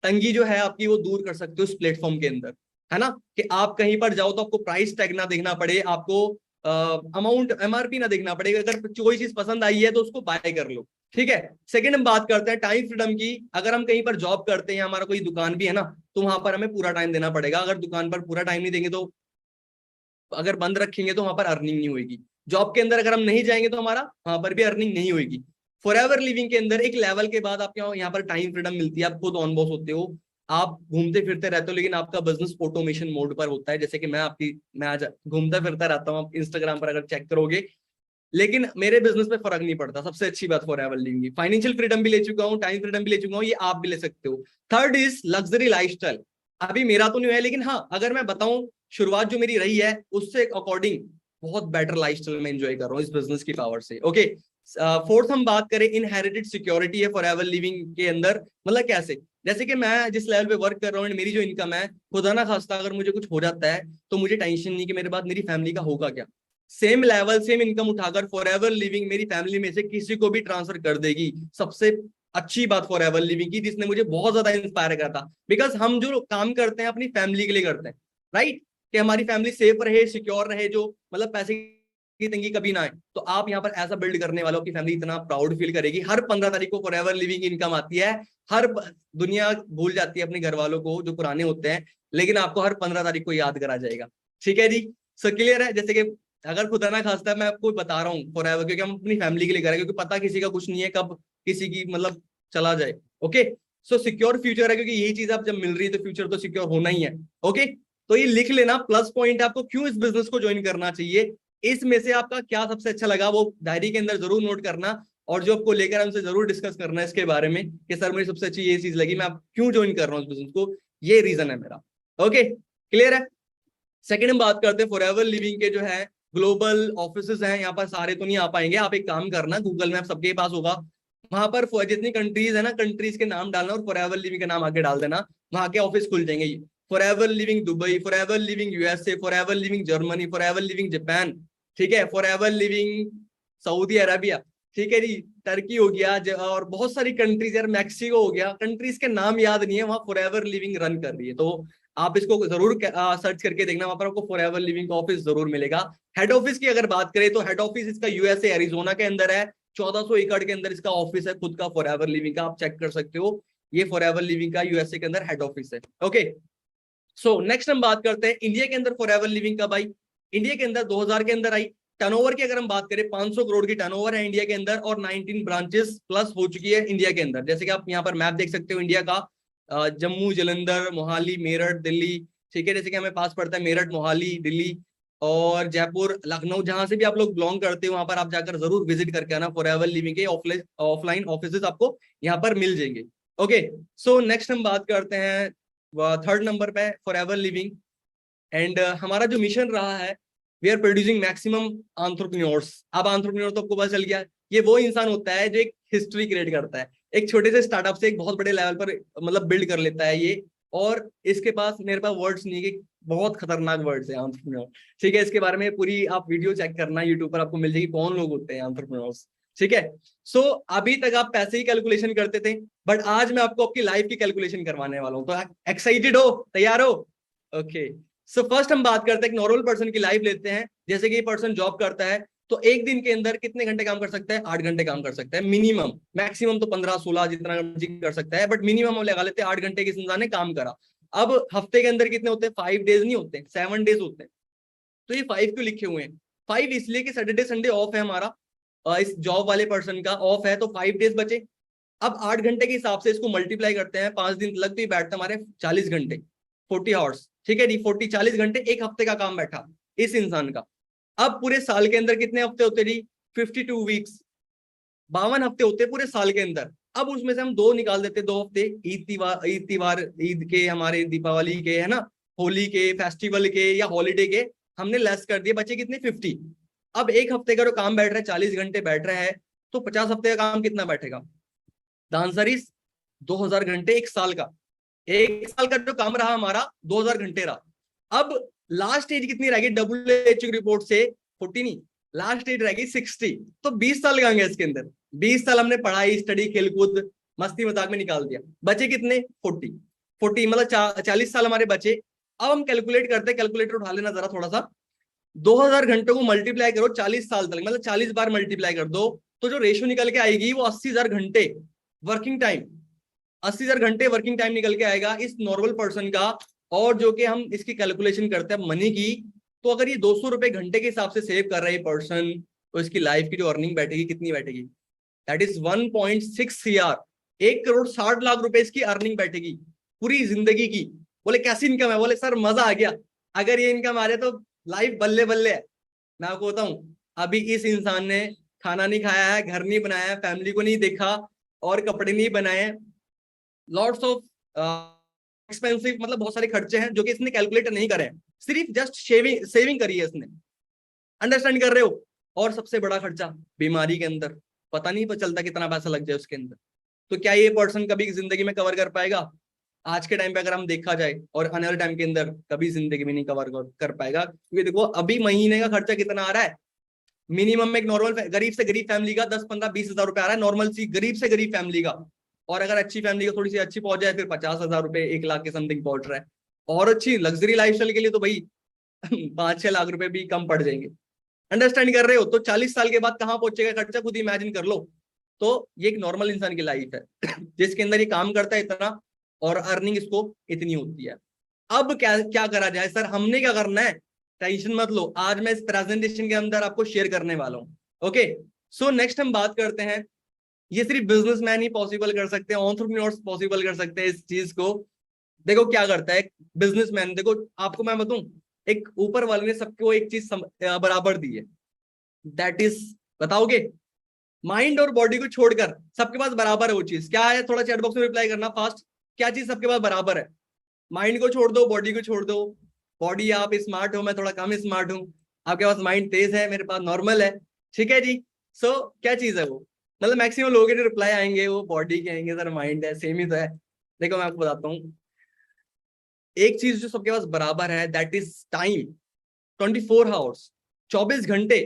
तंगी जो है आपकी वो दूर कर सकते हो इस प्लेटफॉर्म के अंदर, है ना, कि आप कहीं पर जाओ तो आपको प्राइस टैग ना देखना पड़े, आपको अमाउंट एमआरपी ना देखना पड़ेगा, अगर कोई चीज पसंद आई है तो उसको बाय कर लो, ठीक है। सेकंड हम बात करते हैं टाइम फ्रीडम की। अगर हम कहीं पर जॉब करते हैं, हमारा कोई दुकान भी है ना, तो वहां पर हमें पूरा टाइम देना पड़ेगा। अगर दुकान पर पूरा टाइम नहीं देंगे तो, अगर बंद रखेंगे तो वहां पर अर्निंग नहीं होगी। जॉब के अंदर अगर हम नहीं जाएंगे तो हमारा वहां पर भी अर्निंग नहीं होगी। फॉरएवर लिविंग के अंदर एक लेवल के बाद आपको यहाँ पर टाइम फ्रीडम मिलती है, आप खुद ऑन बॉस होते हो, आप घूमते फिरते रहते हो, लेकिन आपका बिजनेस ऑटोमेशन मोड पर होता है। जैसे कि मैं आज घूमता फिरता रहता हूँ, आप इंस्टाग्राम पर अगर चेक करोगे, लेकिन मेरे बिजनेस पे फर्क नहीं पड़ता। सबसे अच्छी बात फॉरएवर लिविंग की, फाइनेंशियल फ्रीडम भी ले चुका हूँ, टाइम फ्रीडम भी ले चुका हूँ, ये आप भी ले सकते हो। Third is luxury lifestyle. अभी मेरा तो नहीं है, लेकिन हाँ अगर मैं बताऊं शुरुआत जो मेरी रही है उससे अकॉर्डिंग बहुत बेटर लाइफस्टाइल में एंजॉय कर रहा हूँ इस बिजनेस की पावर से। ओके, फोर्थ हम बात करें, इनहेरिटेड सिक्योरिटी है फॉरएवर लिविंग के अंदर। मतलब कैसे, जैसे कि मैं जिस लेवल पे वर्क कर रहा हूँ, मेरी जो इनकम है, खुदा ना खास्ता अगर मुझे कुछ हो जाता है तो मुझे टेंशन नहीं कि मेरे बाद मेरी फैमिली का होगा क्या। सेम लेवल, सेम इनकम उठाकर फॉरएवर लिविंग मेरी फैमिली में से किसी को भी ट्रांसफर कर देगी। सबसे अच्छी बात फॉरएवर लिविंग की, जिसने मुझे बहुत ज्यादा इंस्पायर करा था, बिकॉज हम जो काम करते हैं अपनी फैमिली के लिए करते हैं, राइट, कि हमारी फैमिली सेफ रहे, सिक्योर रहे, जो मतलब पैसे की तंगी कभी ना आए। तो आप यहाँ पर ऐसा बिल्ड करने वालों की फैमिली इतना प्राउड फील करेगी। हर 15 तारीख को फॉरएवर लिविंग इनकम आती है। हर दुनिया भूल जाती है अपने घर वालों को जो पुराने होते हैं, लेकिन आपको हर 15 तारीख को याद करा जाएगा, ठीक है जी। सो क्लियर है, जैसे कि अगर खुदा ना खास्ता मैं आपको बता रहा हूँ फॉरएवर, क्योंकि हम अपनी फैमिली के लिए करें, क्योंकि पता किसी का कुछ नहीं है, कब किसी की मतलब चला जाए। ओके, सो सिक्योर फ्यूचर है, क्योंकि यही चीज आप जब मिल रही है तो फ्यूचर तो सिक्योर होना ही है। ओके, तो ये लिख लेना प्लस पॉइंट आपको क्यों इस बिजनेस को ज्वाइन करना चाहिए। इसमें से आपका क्या सबसे अच्छा लगा वो डायरी के अंदर जरूर नोट करना, और जो आपको लेकर हमसे जरूर डिस्कस करना है इसके बारे में कि सर मुझे सबसे अच्छी ये चीज लगी, मैं आप क्यों ज्वाइन कर रहा हूँ इस बिजनेस को, ये रीजन है मेरा। ओके, क्लियर है। सेकंड हम बात करते हैं फॉरएवर लिविंग के जो है ग्लोबल ऑफिसेज हैं। यहाँ पर सारे तो नहीं आ पाएंगे, आप एक काम करना, गूगल मैप सबके पास होगा, वहां पर जितनी कंट्रीज है ना, कंट्रीज के नाम डालना और फॉरएवर लिविंग का नाम आगे डाल देना, वहां के ऑफिस खुल जाएंगे। Forever living Dubai, forever living USA, forever living Germany, forever living Japan, ठीक है, फॉरएवर लिविंग सऊदी अरबिया, ठीक है जी, टर्की हो गया, और बहुत सारी कंट्रीज यार, मैक्सिको हो गया, कंट्रीज के नाम याद नहीं है, वहां फॉरएवर लिविंग रन कर रही है। तो आप इसको जरूर सर्च करके देखना, वहां पर आपको फॉरएवर लिविंग का ऑफिस जरूर मिलेगा। हेड ऑफिस की अगर बात करें तो हेड ऑफिस इसका यूएसए एरिजोना के अंदर है। 1400 एकड़ के अंदर इसका ऑफिस है खुद का फॉरएवर लिविंग का, आप चेक कर सकते हो। ये फॉरएवर लिविंग का यूएसए के अंदर हेड ऑफिस है। ओके, सो नेक्स्ट हम बात करते हैं इंडिया के अंदर फॉरएवर लिविंग का। भाई इंडिया के अंदर 2000 के अंदर आई। टर्नओवर की अगर हम बात करें 500 करोड़ की टर्नओवर है इंडिया के अंदर, और 19 ब्रांचेस प्लस हो चुकी है इंडिया के अंदर। जैसे कि आप यहाँ पर मैप देख सकते हो इंडिया का, जम्मू, जालंधर, मोहाली, मेरठ, दिल्ली, ठीक है। जैसे कि हमें पास पड़ता है मेरठ, मोहाली, दिल्ली और जयपुर, लखनऊ, जहां से भी आप लोग बिलोंग करते हो वहां पर आप जाकर जरूर विजिट करके आना। फॉरएवर लिविंग के ऑफलाइन ऑफिस आपको यहाँ पर मिल जाएंगे। ओके, सो नेक्स्ट हम बात करते हैं थर्ड नंबर पे फॉरएवर लिविंग। एंड हमारा जो मिशन रहा है, we are producing maximum entrepreneurs. अब एंटरप्रेन्योर तो आपको पता चल गया, ये वो इंसान होता है जो एक हिस्ट्री क्रिएट करता है, एक छोटे से स्टार्टअप से एक बहुत बड़े लेवल पर मतलब बिल्ड कर लेता है ये। और इसके पास, मेरे पास वर्ड्स नहीं है, बहुत खतरनाक वर्ड्स है एंटरप्रेन्योर, ठीक है। इसके बारे में पूरी आप वीडियो चेक करना, यूट्यूब पर आपको मिल जाएगी कौन लोग होते हैं एंटरप्रेन्योर्स, ठीक है। सो अभी तक आप पैसे ही कैलकुलेशन करते थे, बट आज मैं आपको आपकी लाइफ की कैलकुलेशन करवाने वाला हूं। तो एक्साइटेड हो, तैयार हो? ओके, सो फर्स्ट हम बात करते हैं एक नॉर्मल पर्सन की लाइफ लेते हैं। जैसे कि ये पर्सन जॉब करता है, तो एक दिन के अंदर कितने घंटे काम कर सकता है? 8 घंटे काम कर सकता है मिनिमम। मैक्सिमम तो 15-16 जितना मर्जी कर सकता है, बट मिनिमम हम लगा लेते हैं 8 घंटे किस इंसान ने काम करा। अब हफ्ते के अंदर कितने होते हैं? 5 डेज नहीं होते, 7 डेज होते हैं। तो ये 5 क्यों लिखे हुए हैं? 5 इसलिए कि सैटरडे संडे ऑफ है हमारा, इस जॉब वाले पर्सन का ऑफ है, तो 5 डेज बचे। अब 8 घंटे के हिसाब से इसको मल्टीप्लाई करते हैं 5 दिन तक, तो ये बैठता हमारे 40 घंटे, 40 आवर्स, ठीक है जी। 40 घंटे एक हफ्ते का काम बैठा इस इंसान का। अब पूरे साल के अंदर कितने हफ्ते होते जी? 52 वीक्स, 52 हफ्ते होते पूरे साल के अंदर। अब उसमें से हम 2 निकाल देते, 2 हफ्ते ईद ईद के, हमारे दीपावली के, है ना, होली के, फेस्टिवल के या हॉलीडे के, हमने लेस कर दिए, बचे कितने? 50। अब एक हफ्ते का जो काम बैठ रहा है, 40 घंटे बैठ रहा है, तो 50 हफ्ते का काम कितना बैठेगा? द आंसर इज 2000 घंटे एक साल का। एक साल का जो काम रहा हमारा 2000 घंटे रहा। अब लास्ट एज कितनी रहेगी WHO की रिपोर्ट से? 40 नहीं, लास्ट एज रहेगी 60। तो 20 साल लगाएंगे इसके अंदर। 20 साल हमने पढ़ाई, स्टडी, खेलकूद, मस्ती मजाक में निकाल दिया, बचे कितने? 40 मतलब 40 साल हमारे बचे। अब हम कैलकुलेट करते हैं, कैलकुलेटर उठा लेना जरा थोड़ा सा। 2000 घंटों को मल्टीप्लाई करो 40 साल तक, मतलब 40 बार मल्टीप्लाई कर दो, तो जो रेशियो निकल के आएगी वो 80,000 घंटे वर्किंग टाइम, 80,000 घंटे वर्किंग टाइम निकल के आएगा इस नॉर्मल पर्सन का। और जो कि हम इसकी कैलकुलेशन करते हैं मनी की, तो अगर ये 200 रुपए घंटे के हिसाब से सेव कर रहा है पर्सन, तो इसकी लाइफ की जो अर्निंग बैठेगी कितनी बैठेगी? दैट इज 1.6 CR, 1,60,00,000 रुपए इसकी अर्निंग बैठेगी पूरी जिंदगी की। बोले कैसी इनकम है? बोले सर मजा आ गया, अगर ये इनकम आ रही है तो लाइफ बल्ले बल्ले है। मैं आपको बताऊं, अभी इस इंसान ने खाना नहीं खाया है, घर नहीं बनाया है, फैमिली को नहीं देखा और कपड़े नहीं बनाए, लॉट्स ऑफ एक्सपेंसिव, मतलब बहुत सारे खर्चे हैं जो कि इसने कैलकुलेट नहीं करे हैं, सिर्फ जस्ट सेविंग करी है इसने। अंडरस्टैंड कर रहे हो? और सबसे बड़ा खर्चा बीमारी के अंदर, पता नहीं चलता कितना पैसा लग जाए उसके अंदर। तो क्या ये पर्सन कभी जिंदगी में कवर कर पाएगा? आज के टाइम पे अगर हम देखा जाए, और आने वाले टाइम के अंदर कभी जिंदगी में नहीं कवर कर पाएगा। क्योंकि देखो अभी महीने का खर्चा कितना आ रहा है, मिनिमम एक नॉर्मल गरीब से गरीब फैमिली का 10-15-20 हजार रुपए आ रहा है, नॉर्मल सी गरीब से गरीब फैमिली का। और अगर अच्छी फैमिली का थोड़ी सी अच्छी पहुंच जाए, फिर 50,000 रुपए, 1 लाख के समथिंग पहुंच रहा है। और अच्छी लग्जरी लाइफस्टाइल के लिए तो भाई 5-6 लाख रुपए भी कम पड़ जाएंगे। अंडरस्टैंड कर रहे हो? तो 40 साल के बाद कहां पहुंचेगा खर्चा, खुद इमेजिन कर लो। तो ये एक नॉर्मल इंसान की लाइफ है जिसके अंदर ये काम करता है इतना, और अर्निंग इसको इतनी होती है। अब क्या क्या करा जाए सर, हमने क्या करना है? टेंशन मत लो, आज मैं इस प्रेजेंटेशन के अंदर आपको शेयर करने वाला हूँ। ओके, सो नेक्स्ट हम बात करते हैं, ये सिर्फ बिजनेसमैन ही पॉसिबल कर सकते हैं, एंटरप्रेन्योर्स पॉसिबल कर सकते हैं इस चीज को। देखो क्या करता है बिजनेसमैन, देखो आपको मैं बताऊं, एक ऊपर वाले ने सबको एक चीज बराबर दी है, दैट इज, बताओगे? माइंड और बॉडी को छोड़कर सबके पास बराबर है वो चीज। क्या है? थोड़ा चैट बॉक्स में रिप्लाई करना फास्ट। क्या चीज सबके पास बराबर है? माइंड को छोड़ दो, बॉडी को छोड़ दो। बॉडी आप स्मार्ट हो, मैं थोड़ा कम स्मार्ट हूँ, आपके पास माइंड तेज है, मेरे पास नॉर्मल है, ठीक है जी। सो क्या चीज है वो? मतलब मैक्सिमम लोगों के रिप्लाई आएंगे वो बॉडी के आएंगे, सर माइंड है, सेम ही तो है। देखो मैं आपको बताता हूँ, एक चीज जो सबके पास बराबर है, दैट इज टाइम। 24 आवर्स, 24 घंटे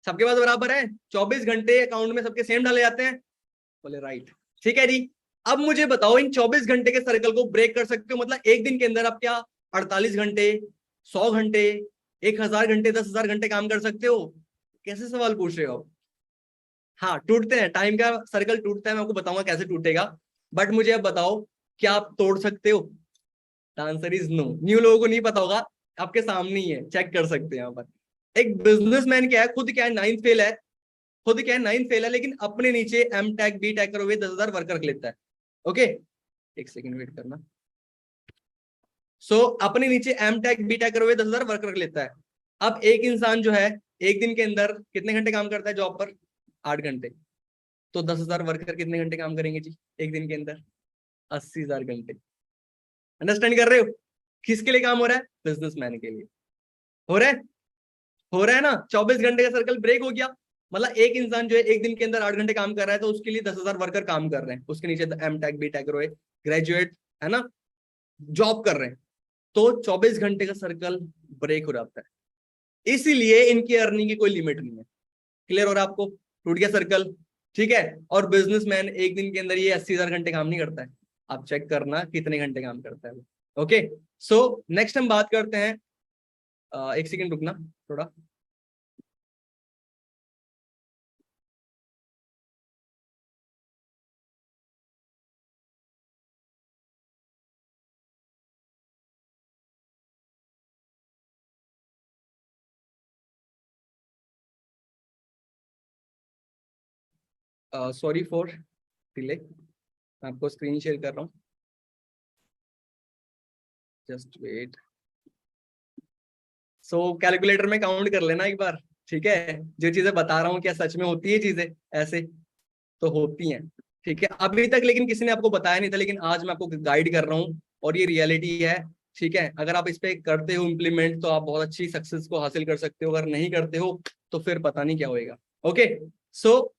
सबके पास बराबर है। 24 घंटे अकाउंट में सबके सेम डाले जाते हैं? बोले राइट, ठीक है जी। अब मुझे बताओ इन 24 घंटे के सर्कल को ब्रेक कर सकते हो, मतलब एक दिन के अंदर आप क्या 48 घंटे, 100 घंटे, 1000 घंटे, 10,000 घंटे काम कर सकते हो? कैसे सवाल पूछ रहे हो आप? हाँ टूटते हैं, टाइम का सर्कल टूटता है, मैं आपको बताऊंगा कैसे टूटेगा। बट मुझे अब बताओ क्या आप तोड़ सकते हो? The answer is no. New लोगों को नहीं पता होगा, आपके सामने ही है, चेक कर सकते हैं यहाँ पर। एक बिजनेसमैन क्या है, खुद क्या है 9th फेल है, खुद क्या है 9th फेल है, लेकिन अपने नीचे एम टैक बी टैक करो हुए 10,000 वर्कर रख लेता है। ओके, एक सेकंड वेट करना। अपने नीचे एम टैक बी टैक करो हुए 10,000 वर्कर रख लेता है। अब एक इंसान जो है एक दिन के अंदर कितने घंटे काम करता है जॉब पर? 8 घंटे। तो 10,000 वर्कर कितने घंटे काम करेंगे जी एक दिन के अंदर? 80,000 घंटे। अंडरस्टैंड कर रहे हो किसके लिए काम हो रहा है? बिजनेसमैन के लिए हो रहा है, हो रहा है ना। 24 घंटे का सर्कल ब्रेक हो गया, मतलब एक इंसान जो है एक दिन के अंदर 8 घंटे काम कर रहा है, तो उसके लिए 10,000 वर्कर काम कर रहे हैं, उसके नीचे एम टैक बी टैक रोए ग्रेजुएट है ना, जॉब कर रहे हैं। तो 24 घंटे का सर्कल ब्रेक हो जाता है, इसीलिए इनकी अर्निंग की कोई लिमिट नहीं है। क्लियर हो रहा है आपको? टूट गया सर्कल, ठीक है। और बिजनेसमैन एक दिन के अंदर ये 80,000 घंटे काम नहीं करता है, आप चेक करना कितने घंटे काम करता है। ओके, सो नेक्स्ट हम बात करते हैं, एक सेकंड रुकना थोड़ा। सॉरी फॉर डिले, मैं आपको स्क्रीन शेयर कर रहा हूँ, जस्ट वेट। सो कैलकुलेटर में काउंट कर लेना एक बार, ठीक है। जो चीजें बता रहा हूँ क्या सच में होती है चीजें ऐसे? तो होती हैं, ठीक है। अभी तक लेकिन किसी ने आपको बताया नहीं था, लेकिन आज मैं आपको गाइड कर रहा हूँ और ये रियलिटी है, ठीक है। अगर आप इस पे करते हो इम्प्लीमेंट तो आप बहुत अच्छी सक्सेस को हासिल कर सकते हो, अगर नहीं करते हो तो फिर पता नहीं क्या होएगा। ओके, सो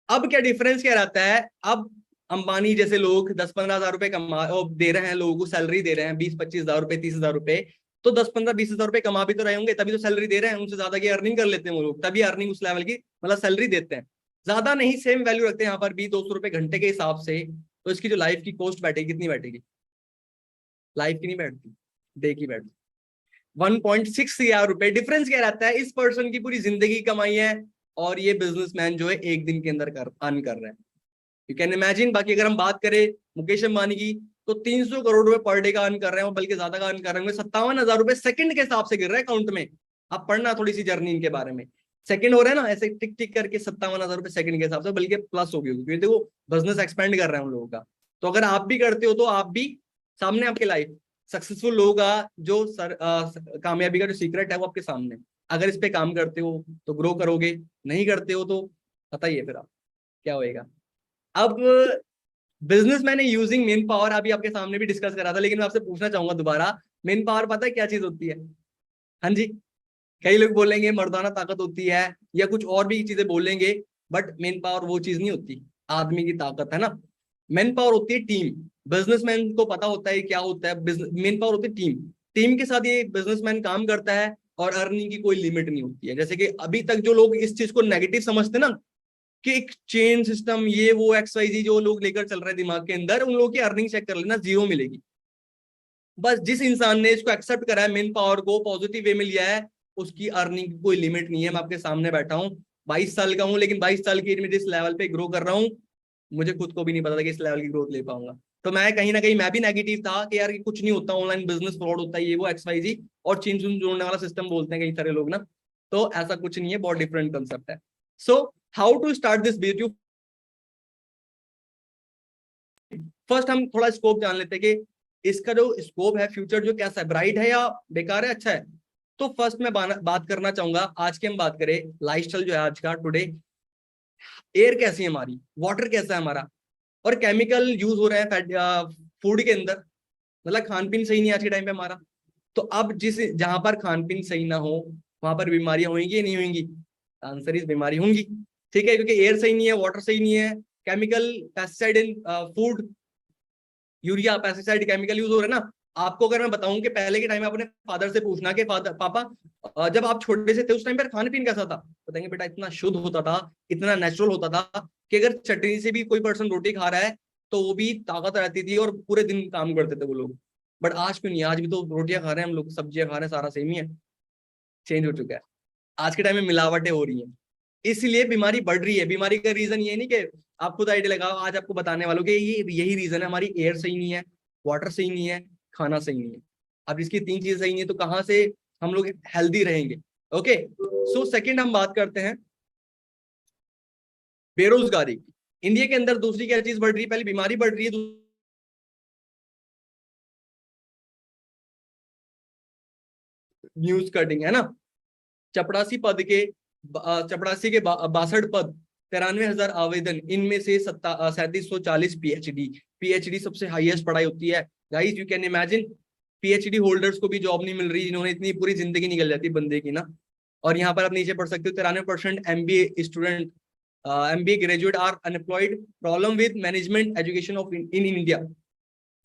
अब क्या डिफरेंस क्या रहता है? अब अंबानी जैसे लोग 10-15 हजार रुपए कमा दे रहे हैं, लोगों को सैलरी दे रहे हैं 20-25 हजार रुपए, 30 हजार रुपए, तो 10-15-20 हजार रुपए कमा भी तो रहे होंगे, तभी तो सैलरी दे रहे हैं। उनसे ज्यादा की अर्निंग कर लेते हैं वो लोग, तभी अर्निंग उस लेवल की मतलब सैलरी देते हैं। ज्यादा नहीं, सेम वैल्यू रखते हैं यहाँ पर भी 200 रुपए घंटे के हिसाब से। तो इसकी जो लाइफ की कॉस्ट बैठेगी कितनी बैठेगी? लाइफ की नहीं बैठती, डे की बैठती। 1.6 हजार रुपए डिफरेंस क्या रहता है? इस पर्सन की पूरी जिंदगी कमाई है और ये बिजनेसमैन जो है एक दिन के अंदर अर्न कर रहा है। You can imagine. बाकी अगर हम बात करें मुकेश अंबानी की, तो 300 करोड़ रुपए पर डे का अर्न कर रहे हैं, बल्कि ज्यादा का अर्न कर रहे हैं। 57,000 रुपए सेकंड के हिसाब से गिर रहा है अकाउंट में। आप पढ़ना थोड़ी सी जर्नी इनके बारे में। सेकंड हो रहा है ना ऐसे टिक टिक करके, 57,000 रुपए सेकंड के हिसाब से, बल्कि प्लस हो गई, क्योंकि देखो बिजनेस एक्सपेंड कर रहे हैं उन लोगों का। तो अगर आप भी करते हो तो आप भी, सामने आपके लाइफ सक्सेसफुल लोगों का जो कामयाबी का जो सीक्रेट है वो आपके सामने। अगर इस पे काम करते हो तो ग्रो करोगे, नहीं करते हो तो पता ही है फिर आप क्या होएगा। अब बिजनेसमैन है यूजिंग मेन पावर, अभी आपके सामने भी डिस्कस करा था, लेकिन मैं आपसे पूछना चाहूंगा दोबारा, मेन पावर पता है क्या चीज होती है? हाँ जी, कई लोग बोलेंगे मर्दाना ताकत होती है या कुछ और भी चीजें बोलेंगे, बट मेन पावर वो चीज नहीं होती, आदमी की ताकत है ना। मेन पावर होती है टीम। बिजनेसमैन को पता होता है क्या होता है, मेन पावर होती है टीम। टीम के साथ ये बिजनेसमैन काम करता है और अर्निंग की कोई लिमिट नहीं होती है। जैसे कि अभी तक जो लोग इस चीज को नेगेटिव समझते ना, कि एक चेन सिस्टम ये वो XYZ जो लोग लेकर चल रहे हैं दिमाग के अंदर, उन लोगों की अर्निंग चेक कर लेना, जीरो मिलेगी। बस जिस इंसान ने इसको एक्सेप्ट करा है, मेन पावर को पॉजिटिव वे में लिया है, उसकी अर्निंग की कोई लिमिट नहीं है। मैं आपके सामने बैठा हूँ, 22 साल का हूँ, लेकिन 22 साल की एज में जिस लेवल पे ग्रो कर रहा हूँ, मुझे खुद को भी नहीं पता था कि इस लेवल की ग्रोथ ले पाऊंगा। तो मैं कहीं ना कहीं मैं भी नेगेटिव था कि यार कि कुछ नहीं होता, ऑनलाइन बिजनेस फ्रॉड होता है, ये वो XYZ, और चीन चुन जोड़ने वाला सिस्टम बोलते हैं कई सारे लोग ना। तो ऐसा कुछ नहीं है, बहुत डिफरेंट कंसेप्ट है। So how to start this video? First हम थोड़ा स्कोप जान लेते हैं कि इसका जो स्कोप है, फ्यूचर जो कैसा है, ब्राइट है या बेकार है, अच्छा है। तो फर्स्ट मैं बात करना चाहूंगा, आज की हम बात करें लाइफस्टाइल जो है आज का टुडे, एयर कैसी है हमारी, वाटर कैसा है हमारा, और केमिकल यूज हो रहे हैं फूड के अंदर, मतलब खान पीन सही नहीं है आज के टाइम पे हमारा। तो अब जहां पर खान पीन सही ना हो वहां पर बीमारियां होंगी या नहीं होंगी? आंसर इज बीमारी होंगी, ठीक है, क्योंकि एयर सही नहीं है, वाटर सही नहीं है, केमिकल पेस्टिसाइड इन food, urea pesticide chemical use हो रहे हैं ना। आपको अगर मैं बताऊं कि पहले के टाइम में अपने फादर से पूछना कि फादर पापा जब आप छोटे से थे उस टाइम पर खान पीन कैसा था, बताएंगे बेटा इतना शुद्ध होता था, इतना नेचुरल होता था कि अगर चटनी से भी कोई पर्सन रोटी खा रहा है तो वो भी ताकत रहती थी और पूरे दिन काम करते थे वो लोग। बट आज क्यों नहीं, आज भी तो रोटियां खा रहे हैं हम लोग, सब्जियां खा रहे हैं, सारा सेम ही है, चेंज हो चुका है। आज के टाइम में मिलावटें हो रही हैं, इसलिए बीमारी बढ़ रही है। बीमारी का रीजन ये नहीं कि आप खुद आइडिया लगाओ, आज आपको बताने वालों कि ये यही रीजन है, हमारी एयर सही नहीं है, वाटर सही नहीं है, खाना सही नहीं है। अब इसकी 3 चीजें सही नहीं है तो कहाँ से हम लोग हेल्दी रहेंगे। ओके, सो सेकंड हम बात करते हैं बेरोजगारी। इंडिया के अंदर दूसरी क्या चीज बढ़ रही है, पहले बीमारी बढ़ रही है, न्यूज कटिंग है ना। चपड़ासी पद के चपड़ासी के 62 पद, 93,000 आवेदन, इनमें से 3740 पीएचडी। पीएचडी सबसे हाईएस्ट पढ़ाई होती है guys, you can imagine. PhD holders को भी जॉब नहीं मिल रही, जिन्होंने इतनी पूरी जिंदगी निकल जाती है बंदे की ना। और यहाँ पर आप नीचे पढ़ सकते हो 93% MBA student, MBA graduate are unemployed, problem with management education of in India.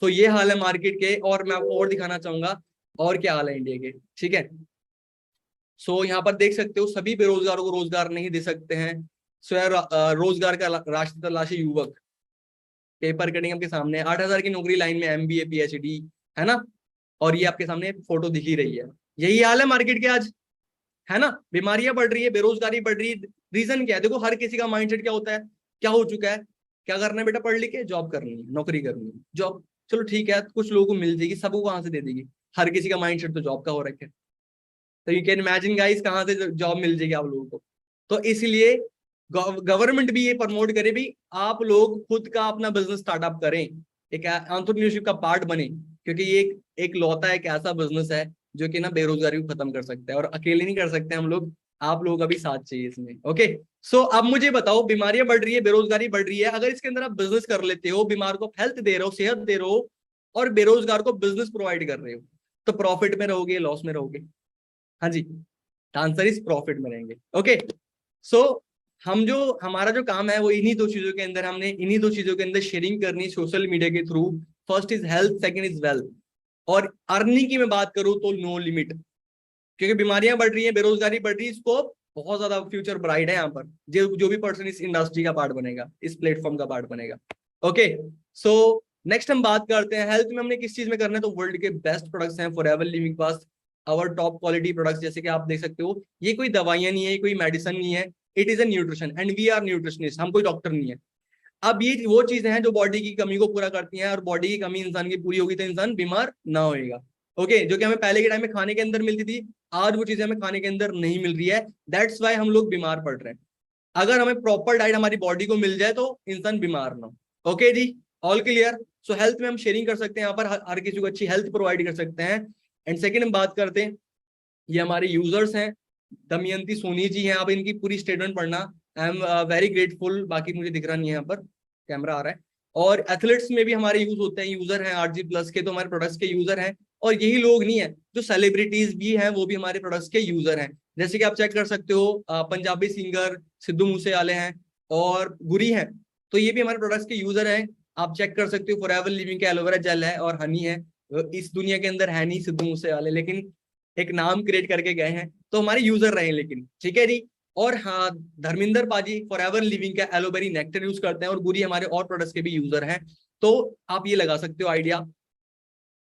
तो ये हाल है मार्केट के। और मैं आपको और दिखाना चाहूंगा और क्या हाल है इंडिया के, ठीक है। सो यहाँ पर देख सकते हो सभी बेरोजगारों को रोजगार नहीं दे सकते हैं। स्वयं रोजगार का रास्ता तलाशी युवक, पेपर कटिंग आपके सामने, 8,000 की नौकरी लाइन में, एमबीए पीएचडी, है ना। और ये आपके सामने फोटो दिख ही रही है। यही हाल है मार्केट के आज, है ना। बीमारियां बढ़ रही है, बेरोजगारी बढ़ रही है। रीजन क्या है, देखो हर किसी का माइंडसेट क्या होता है, क्या हो चुका है, क्या करना है बेटा, पढ़ लिख के जॉब करनी है, नौकरी करनी है, जॉब चलो ठीक है, कुछ लोगों को मिल जाएगी, सबको कहाँ से दे देगी। हर किसी का माइंडसेट तो जॉब का हो रखा है। तो यू कैन इमेजिन गाइस, कहाँ से जॉब मिल जाएगी आप लोगों को। तो इसलिए गवर्नमेंट भी ये प्रमोट करे भी, आप लोग खुद का अपना बिजनेस स्टार्टअप करें, एक एंटरप्रेन्योरशिप का पार्ट बने, क्योंकि ये एक लौता एक ऐसा बिजनेस है जो कि ना बेरोजगारी को खत्म कर सकता है, और अकेले नहीं कर सकते हम लोग, आप लोगों का भी साथ चाहिए इसमें। ओके, सो अब मुझे बताओ, बीमारियां बढ़ रही है, बेरोजगारी बढ़ रही है, अगर इसके अंदर आप बिजनेस कर लेते हो, बीमार को हेल्थ दे रहे हो, सेहत दे रहे हो, और बेरोजगार को बिजनेस प्रोवाइड कर रहे हो, तो प्रॉफिट में रहोगे, लॉस में रहोगे? हाँ जी, आंसर इज प्रॉफिट में रहेंगे। ओके, सो हमारा जो काम है वो इन्हीं 2 चीजों के अंदर, हमने इन्हीं 2 चीजों के अंदर शेयरिंग करनी सोशल मीडिया के through. First is health, second is wealth. और अर्निंग की मैं बात करूं तो नो लिमिट, क्योंकि बीमारियां बढ़ रही हैं, बेरोजगारी बढ़ रही है, स्कोप बहुत ज्यादा, फ्यूचर ब्राइट है यहाँ पर। जो भी पर्सन इस इंडस्ट्री का पार्ट बनेगा, इस प्लेटफॉर्म का पार्ट बनेगा। ओके, सो नेक्स्ट हम बात करते हैं हेल्थ में हमने किस चीज में करना है। तो वर्ल्ड के बेस्ट प्रोडक्ट्स हैं फॉरएवर लिविंग पास, आवर टॉप क्वालिटी प्रोडक्ट्स, जैसे कि आप देख सकते हो, ये कोई दवाइयां नहीं है, कोई मेडिसिन नहीं है, it is a nutrition and we are nutritionist, हम कोई डॉक्टर नहीं है। अब ये वो चीजें हैं जो बॉडी की कमी को पूरा करती हैं, और बॉडी की कमी इंसान की पूरी होगी तो इंसान बीमार ना होएगा। ओके, जो कि हमें पहले के टाइम में खाने के अंदर मिलती थी, आज वो चीजें हमें खाने के अंदर नहीं मिल रही है, दैट्स वाई हम लोग बीमार पड़ रहे हैं। अगर हमें प्रॉपर डाइट हमारी बॉडी को मिल जाए तो इंसान बीमार ना हो। ओके जी, ऑल क्लियर। सो हेल्थ में हम शेयरिंग कर सकते हैं, यहाँ पर हर किसी को अच्छी हेल्थ प्रोवाइड कर सकते हैं। एंड सेकेंड हम बात करते हैं, ये हमारे यूजर्स हैं, दमयंती सोनी जी हैं, आप इनकी पूरी स्टेटमेंट पढ़ना। आई एम वेरी ग्रेटफुल, बाकी मुझे दिख रहा नहीं है, यहाँ पर कैमरा आ रहा है। और एथलेट्स में भी हमारे यूज होते हैं, यूजर हैं आरजी प्लस के, तो हमारे प्रोडक्ट्स के यूजर हैं। और यही लोग नहीं है, जो सेलिब्रिटीज भी हैं वो भी हमारे प्रोडक्ट्स के यूजर हैं। जैसे कि आप चेक कर सकते हो, पंजाबी सिंगर सिद्धू मूसेवाले हैं और गुरी हैं, तो ये भी हमारे प्रोडक्ट्स के यूजर हैं। आप चेक कर सकते हो, फॉरएवर लिविंग का एलोवेरा जेल है और हनी है। इस दुनिया के अंदर है नहीं सिद्धू मूसेवाले, लेकिन एक नाम क्रिएट करके गए हैं, तो हमारे यूजर रहे लेकिन, ठीक है जी। और हाँ, धर्मिंदर पाजी फॉरएवर लिविंग का एलोवेरी नेक्टर यूज करते हैं, और गुरी हमारे और प्रोडक्ट्स के भी यूजर हैं। तो आप ये लगा सकते हो आइडिया।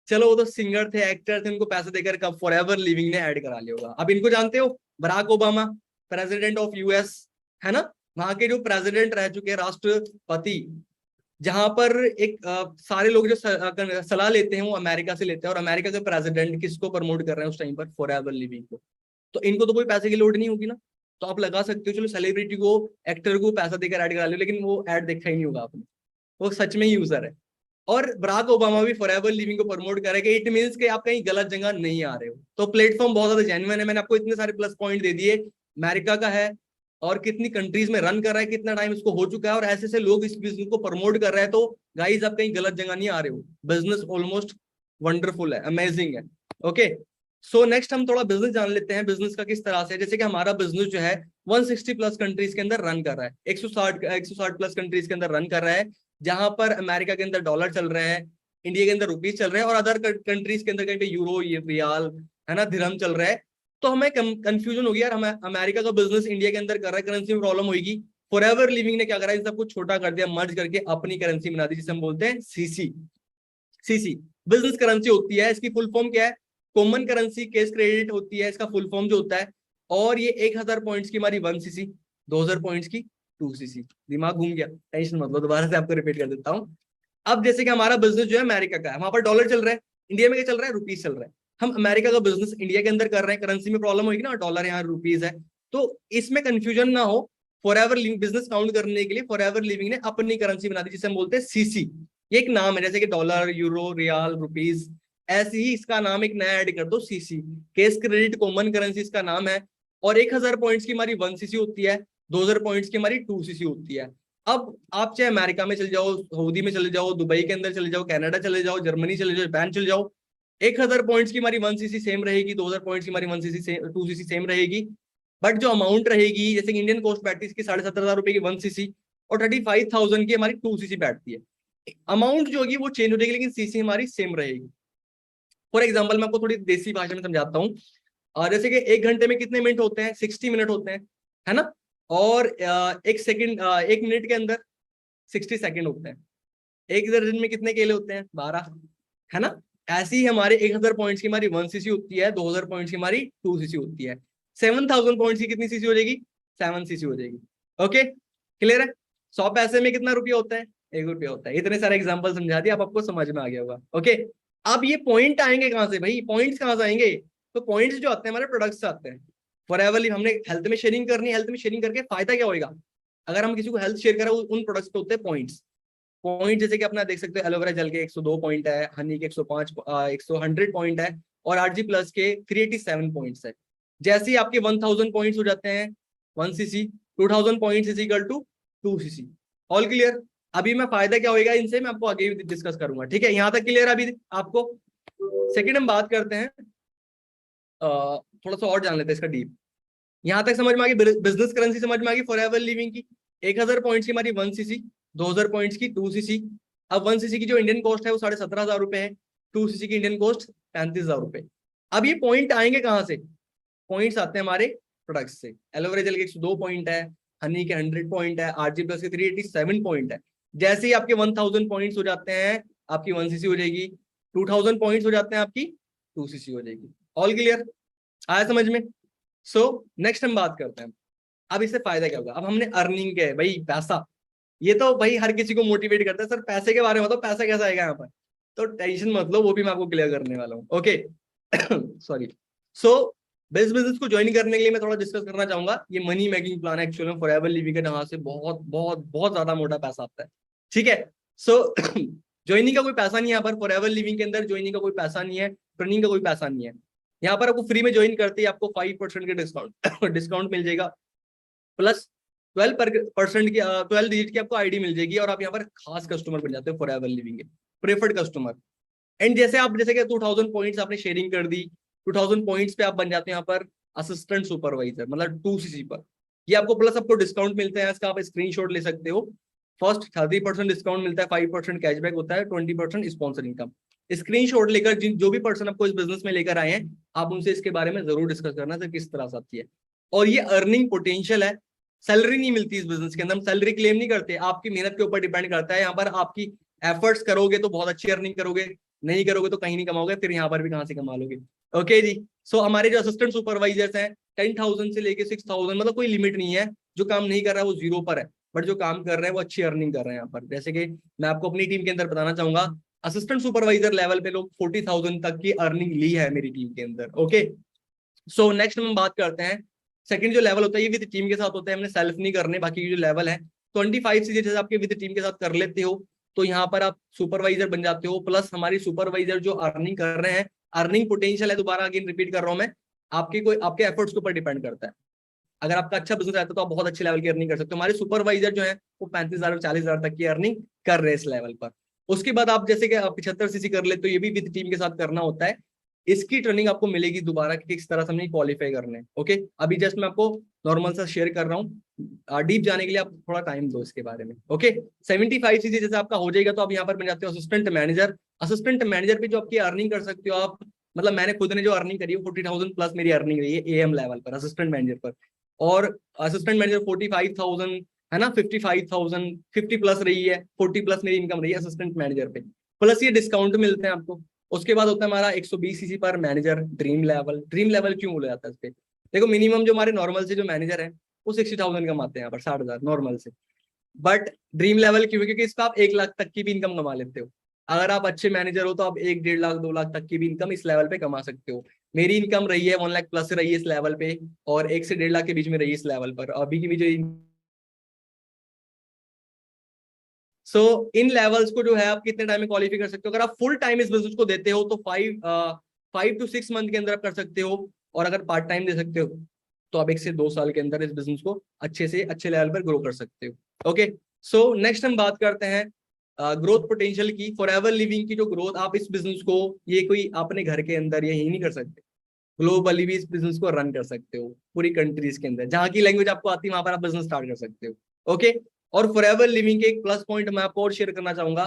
चलो, वो तो सिंगर थे, एक्टर थे, उनको पैसे देकर कब फॉरएवर लिविंग ने ऐड करा लिया होगा। अब इनको जानते हो, Barack Obama, president of US, है ना, वहां के जो प्रेसिडेंट रह चुके राष्ट्रपति, जहां पर एक सारे लोग जो सलाह लेते हैं वो अमेरिका से लेते हैं, और अमेरिका के प्रेसिडेंट किसको प्रमोट कर रहे हैं उस टाइम पर, फॉरएवर लिविंग को। तो इनको तो कोई पैसे की लोड नहीं होगी ना, तो आप लगा सकते हो, चलो सेलिब्रिटी को, एक्टर को पैसा देकर ऐड करा लो, लेकिन वो ऐड देखा ही नहीं होगा आपने, वो सच में ही यूजर है। और बराक ओबामा भी फॉरएवर लिविंग को प्रमोट करेगा, इट मींस कि आप कहीं गलत जगह नहीं आ रहे हो। तो प्लेटफॉर्म बहुत ज्यादा जेन्युइन है, मैंने आपको इतने सारे प्लस पॉइंट दे दिए, अमेरिका का है, और कितनी कंट्रीज में रन कर रहा है, कितना टाइम इसको हो चुका है, और ऐसे ऐसे लोग इस बिजनेस को प्रमोट कर रहे हैं। तो गाइस, आप कहीं गलत जगह नहीं आ रहे हो, बिजनेस ऑलमोस्ट वंडरफुल है, अमेजिंग है। ओके, सो नेक्स्ट हम थोड़ा बिजनेस जान लेते हैं, बिजनेस का किस तरह से। जैसे कि हमारा बिजनेस जो है 160 प्लस कंट्रीज के अंदर रन कर रहा है, 160 प्लस कंट्रीज के अंदर रन कर रहा है, जहां पर अमेरिका के अंदर डॉलर चल रहे हैं, इंडिया के अंदर रुपीज चल रहे हैं, और अदर कंट्रीज के अंदर कहीं पे यूरो, रियाल, है ना, दिरहम चल रहा है। तो हमें कंफ्यूजन होगी यार, हमें अमेरिका का बिजनेस इंडिया के अंदर कर रहा है, करेंसी में प्रॉब्लम होगी, फॉरएवर लिविंग ने क्या करा, इन सबको छोटा कर दिया, मर्ज करके अपनी करेंसी बना दी, जिसे हम बोलते हैं सीसी। सीसी बिजनेस करेंसी होती है, इसकी फुल फॉर्म क्या है, कॉमन करेंसी कैश क्रेडिट होती है, इसका फुल फॉर्म जो होता है। और ये 1000 पॉइंट्स की हमारी 1 सीसी, 2000 पॉइंट्स की 2 सीसी। दिमाग घूम गया, टेंशन मत लो, दोबारा से आपको रिपीट कर देता हूँ। अब जैसे कि हमारा बिजनेस जो है अमेरिका का है, वहां पर डॉलर चल रहा है, इंडिया में क्या चल रहा है, रुपीज चल रहा है। हम अमेरिका का बिजनेस इंडिया के अंदर कर रहे हैं, करेंसी में प्रॉब्लम होगी ना, डॉलर यहाँ रुपीज है, तो इसमें कंफ्यूजन ना हो। फॉरएवर लिविंग बिजनेस काउंट करने के लिए फॉरएवर लिविंग ने अपनी करेंसी बना दी, जिसे हम बोलते हैं सीसी। ये एक नाम है, जैसे कि डॉलर, यूरो, रियाल, रुपीज, ऐसे ही इसका नाम एक नया ऐड कर दो, CC. Cash credit common currency इसका नाम है। और 1000 पॉइंट्स की हमारी 1 सीसी होती है, 2000 पॉइंट्स की हमारी 2 सीसी होती है। अब आप चाहे अमेरिका में चले जाओ, सऊदी में चले जाओ, दुबई के अंदर चले जाओ, कनाडा चले जाओ, जर्मनी चले जाओ, जापान चले जाओ, 1000 पॉइंट्स की हमारी 1 सीसी सेम रहेगी, 2000 पॉइंट्स की हमारी 1 सीसी 2 सीसी सेम रहेगी। बट जो अमाउंट रहेगी, जैसे कि इंडियन कॉस्ट बैठती है इसकी 17,500 रुपए की 1 सीसी, और 35,000 की हमारी 2 सीसी बैठती है। अमाउंट जो होगी वो चेंज हो जाएगी, लेकिन सीसी हमारी सेम रहेगी। फॉर एग्जाम्पल मैं आपको थोड़ी देसी भाषा में समझाता हूँ। और जैसे कि 1 घंटे में कितने मिनट होते हैं, 60 मिनट होते हैं, है ना। और 1 मिनट के अंदर 60 सेकंड होते हैं। एक दर्जन में कितने केले होते हैं, 12, है ना। ऐसी ही हमारे 1000 पॉइंट्स की हमारी 1 सीसी होती है, 2000 पॉइंट्स की हमारी 2 सीसी होती है। 7000 पॉइंट्स की कितनी सीसी हो जाएगी, 7 सीसी हो जाएगी। ओके, क्लियर है। 100 पैसे में कितना रुपया होता है, 1 रुपया होता है। इतने सारे एग्जाम्पल समझा दिया, अब आपको समझ में आ गया होगा। ओके, अब ये पॉइंट आएंगे कहां से भाई, पॉइंट्स कहां से आएंगे, तो पॉइंट्स जो आते हैं हमारे प्रोडक्ट से आते हैं। फॉरएवर हमने हेल्थ में शेयरिंग करनी, हेल्थ में शेयरिंग करके फायदा क्या होगा, अगर हम किसी को हेल्थ शेयर करें, उन प्रोडक्ट्स पे होते हैं पॉइंट्स। पॉइंट जैसे कि अपना देख सकते हो, एलोवेरा जेल के 102 पॉइंट है, हनी के 105 100 पॉइंट है, और आरजी प्लस के 387 पॉइंट्स है। जैसे ही आपके 1000 पॉइंट्स हो जाते हैं 1 CC, 2000 points is equal to 2 CC. All clear. अभी मैं फायदा क्या होगा इनसे मैं आपको आगे भी डिस्कस करूंगा, ठीक है, यहाँ तक क्लियर। अभी आपको सेकंड हम बात करते हैं, थोड़ा सा और जान लेते हैं इसका डीप। यहाँ तक समझ में आ गई, बिजनेस करेंसी समझ में आ गई फॉरएवर लिविंग की। 1000 पॉइंट्स की हमारी 1 सीसी, 2000 पॉइंट्स की 2 सीसी। अब 1 सीसी की जो इंडियन कॉस्ट है वो 17,500 रुपए है, 2 सीसी की इंडियन कॉस्ट 35,000 रुपए। अब ये पॉइंट आएंगे कहां से, पॉइंट्स आते हैं हमारे प्रोडक्ट से। एलोवेरा जेल के 102 पॉइंट है, हनी के 100 पॉइंट है, आरजी प्लस के 387 पॉइंट है। जैसे ही आपके 1000 पॉइंट्स हो जाते हैं, आपकी 1 सीसी हो जाएगी, 2000 पॉइंट्स हो जाते हैं, आपकी 2 सीसी हो जाएगी। ऑल क्लियर, आया समझ में। सो नेक्स्ट हम बात करते हैं, अब इससे फायदा क्या होगा। अब हमने अर्निंग के भाई पैसा, ये तो भाई हर किसी को मोटिवेट करता है, सर पैसे के बारे में बताओ, पैसा कैसा आएगा यहाँ पर, तो टेंशन मत लो, वो भी मैं आपको क्लियर करने वाला हूँ। Okay, sorry. सो बिजनेस को ज्वाइन करने के लिए मैं थोड़ा डिस्कस करना चाहूंगा, ये मनी मेकिंग प्लान है एक्चुअली में फॉरएवर लिविंग के, यहाँ से बहुत बहुत बहुत ज्यादा मोटा पैसा आता है, ठीक है। सो ज्वाइनिंग का कोई पैसा नहीं है यहाँ पर, फॉरएवर लिविंग के अंदर ज्वाइनिंग का कोई पैसा नहीं है, ट्रेनिंग का कोई पैसा नहीं है। यहाँ पर आपको फ्री में ज्वाइन करते ही आपको 5% के डिस्काउंट मिल जाएगा, प्लस 12% की 12 डिजिट की आपको आईडी मिल जाएगी, और आप यहाँ पर खास कस्टमर बन जाते हो फॉरएवर लिविंग के, प्रेफर्ड कस्टमर। एंड जैसे कि 2000 पॉइंट्स आपने शेयरिंग कर दी, 2000 पॉइंट्स पे आप बन जाते हैं यहाँ पर असिस्टेंट सुपरवाइजर, मतलब 2 सीसी पर। ये आपको प्लस आपको डिस्काउंट मिलते हैं, इसका आप स्क्रीनशॉट ले सकते हो। फर्स्ट 30% डिस्काउंट मिलता है, 5% कैशबैक होता है, 20% स्पॉन्सर इनकम। स्क्रीनशॉट लेकर जो भी पर्सन आपको इस बिजनेस में लेकर आए हैं, आप उनसे इसके बारे में जरूर डिस्कस करना सर किस तरह से आती है। और ये अर्निंग पोटेंशियल है, सैलरी नहीं मिलती इस बिजनेस के अंदर, हम सैलरी क्लेम नहीं करते, आपकी मेहनत के ऊपर डिपेंड करता है। यहाँ पर आपकी एफर्ट्स करोगे तो बहुत अच्छी अर्निंग करोगे, नहीं करोगे तो कहीं नहीं कमाओगे, फिर यहाँ पर भी कहाँ से कमा लोगे। ओके जी। सो हमारे जो असिस्टेंट सुपरवाइजर्स हैं 10,000 से लेके 6,000, मतलब कोई लिमिट नहीं है। जो काम नहीं कर रहा है वो 0 पर है, बट जो काम कर रहे हैं वो अच्छी अर्निंग कर रहे हैं यहाँ पर। जैसे कि मैं आपको अपनी टीम के अंदर बताना चाहूंगा, असिस्टेंट सुपरवाइजर लेवल पे लोग 40,000 तक की अर्निंग ली है मेरी टीम के अंदर। ओके, सो नेक्स्ट हम बात करते हैं, सेकंड जो लेवल होता है ये विद टीम के साथ होता है, हमने सेल्फ नहीं करने। बाकी जो लेवल है 25 से जैसे आपके विद टीम के साथ कर लेते हो तो यहाँ पर आप सुपरवाइजर बन जाते हो। प्लस हमारी सुपरवाइजर जो अर्निंग कर रहे हैं, अर्निंग पोटेंशियल है, दोबारा अगेन रिपीट कर रहा हूं मैं, आपके एफर्ट्स के ऊपर डिपेंड करता है। अगर आपका अच्छा बिजनेस रहता है तो आप बहुत अच्छे लेवल की अर्निंग कर सकते हो। हमारे सुपरवाइजर जो है वो 35,000 40,000 तक की अर्निंग कर रहे हैं इस लेवल पर। उसके बाद आप जैसे कि 75 सीसी कर ले तो ये भी विद टीम के साथ करना होता है। इसकी ट्रेनिंग आपको मिलेगी दोबारा कि किस तरह से हमने क्वालिफाई करने। ओके, अभी जस्ट मैं आपको नॉर्मल सा शेयर कर रहा हूँ, डीप जाने के लिए आप थोड़ा टाइम दो इसके बारे में। ओके, 75 सीसी जैसे आपका हो जाएगा तो आप यहाँ पर बन जाते हो असिस्टेंट मैनेजर। असिस्टेंट मैनेजर पे जो आपकी अर्निंग कर सकते हो आप, मतलब मैंने खुद ने जो अर्निंग करी है 40,000 प्लस मेरी अर्निंग रही है AM लेवल पर, असिस्टेंट मैनेजर पर। और असिस्टेंट मैनेजर 45,000, है ना, 55,000, 50 प्लस रही है, 40 प्लस मेरी इनकम रही है असिस्टेंट मैनेजर पे, प्लस ये डिस्काउंट मिलते हैं आपको। उसके बाद होता है हमारा 120 सीसी पर manager dream level. Dream level क्यों बोला जाता है इस पे? देखो मिनिमम जो हमारे नॉर्मल से जो मैनेजर है वो 60,000 कमाते हैं यहाँ पर, 60,000 नॉर्मल से। बट ड्रीम लेवल क्यों? क्योंकि इस पर आप 1 लाख तक की भी इनकम कमा लेते हो। अगर आप अच्छे मैनेजर हो तो आप 1, 1.5 लाख 2 लाख तक की भी इनकम इस लेवल पे कमा सकते हो। मेरी इनकम रही है 1 लाख प्लस रही है इस लेवल पे, और 1 से 1.5 लाख के बीच में रही है इस लेवल पर। अभी की भी जो इन लेवल्स को जो है आप कितने टाइम में क्वालिफाई कर सकते हो? अगर आप फुल टाइम इस बिजनेस को देते हो तो 5 to 6 मंथ के अंदर आप कर सकते हो, और अगर पार्ट टाइम दे सकते हो तो आप 1 से 2 साल के अंदर इस बिजनेस को अच्छे से अच्छे लेवल पर ग्रो कर सकते हो। ओके, सो नेक्स्ट हम बात करते हैं ग्रोथ पोटेंशियल की। फॉरएवर लिविंग की जो ग्रोथ, आप इस बिजनेस को ये कोई अपने घर के अंदर यही नहीं कर सकते, ग्लोबली भी इस बिजनेस को रन कर सकते हो, पूरी कंट्रीज के अंदर जहां की लैंग्वेज आपको आती है वहां पर आप बिजनेस स्टार्ट कर सकते हो। ओके, और फॉरएवर लिविंग के एक प्लस पॉइंट मैं आपको और शेयर करना चाहूंगा।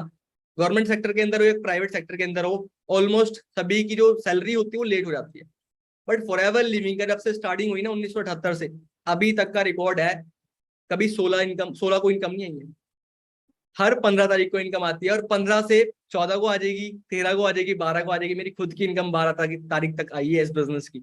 गवर्नमेंट सेक्टर के अंदर हो या प्राइवेट सेक्टर के अंदर हो, ऑलमोस्ट सभी की जो सैलरी होती है वो लेट हो जाती है। बट फॉरएवर लिविंग का जब से स्टार्टिंग हुई ना 1978 से अभी तक का रिकॉर्ड है, कभी 16 को इनकम नहीं आई है। हर 15 तारीख को इनकम आती है, और 15 से 14 को आ जाएगी, 13 को आ जाएगी, 12 को आ जाएगी। मेरी खुद की इनकम 12 तारीख तक आई है इस बिजनेस की।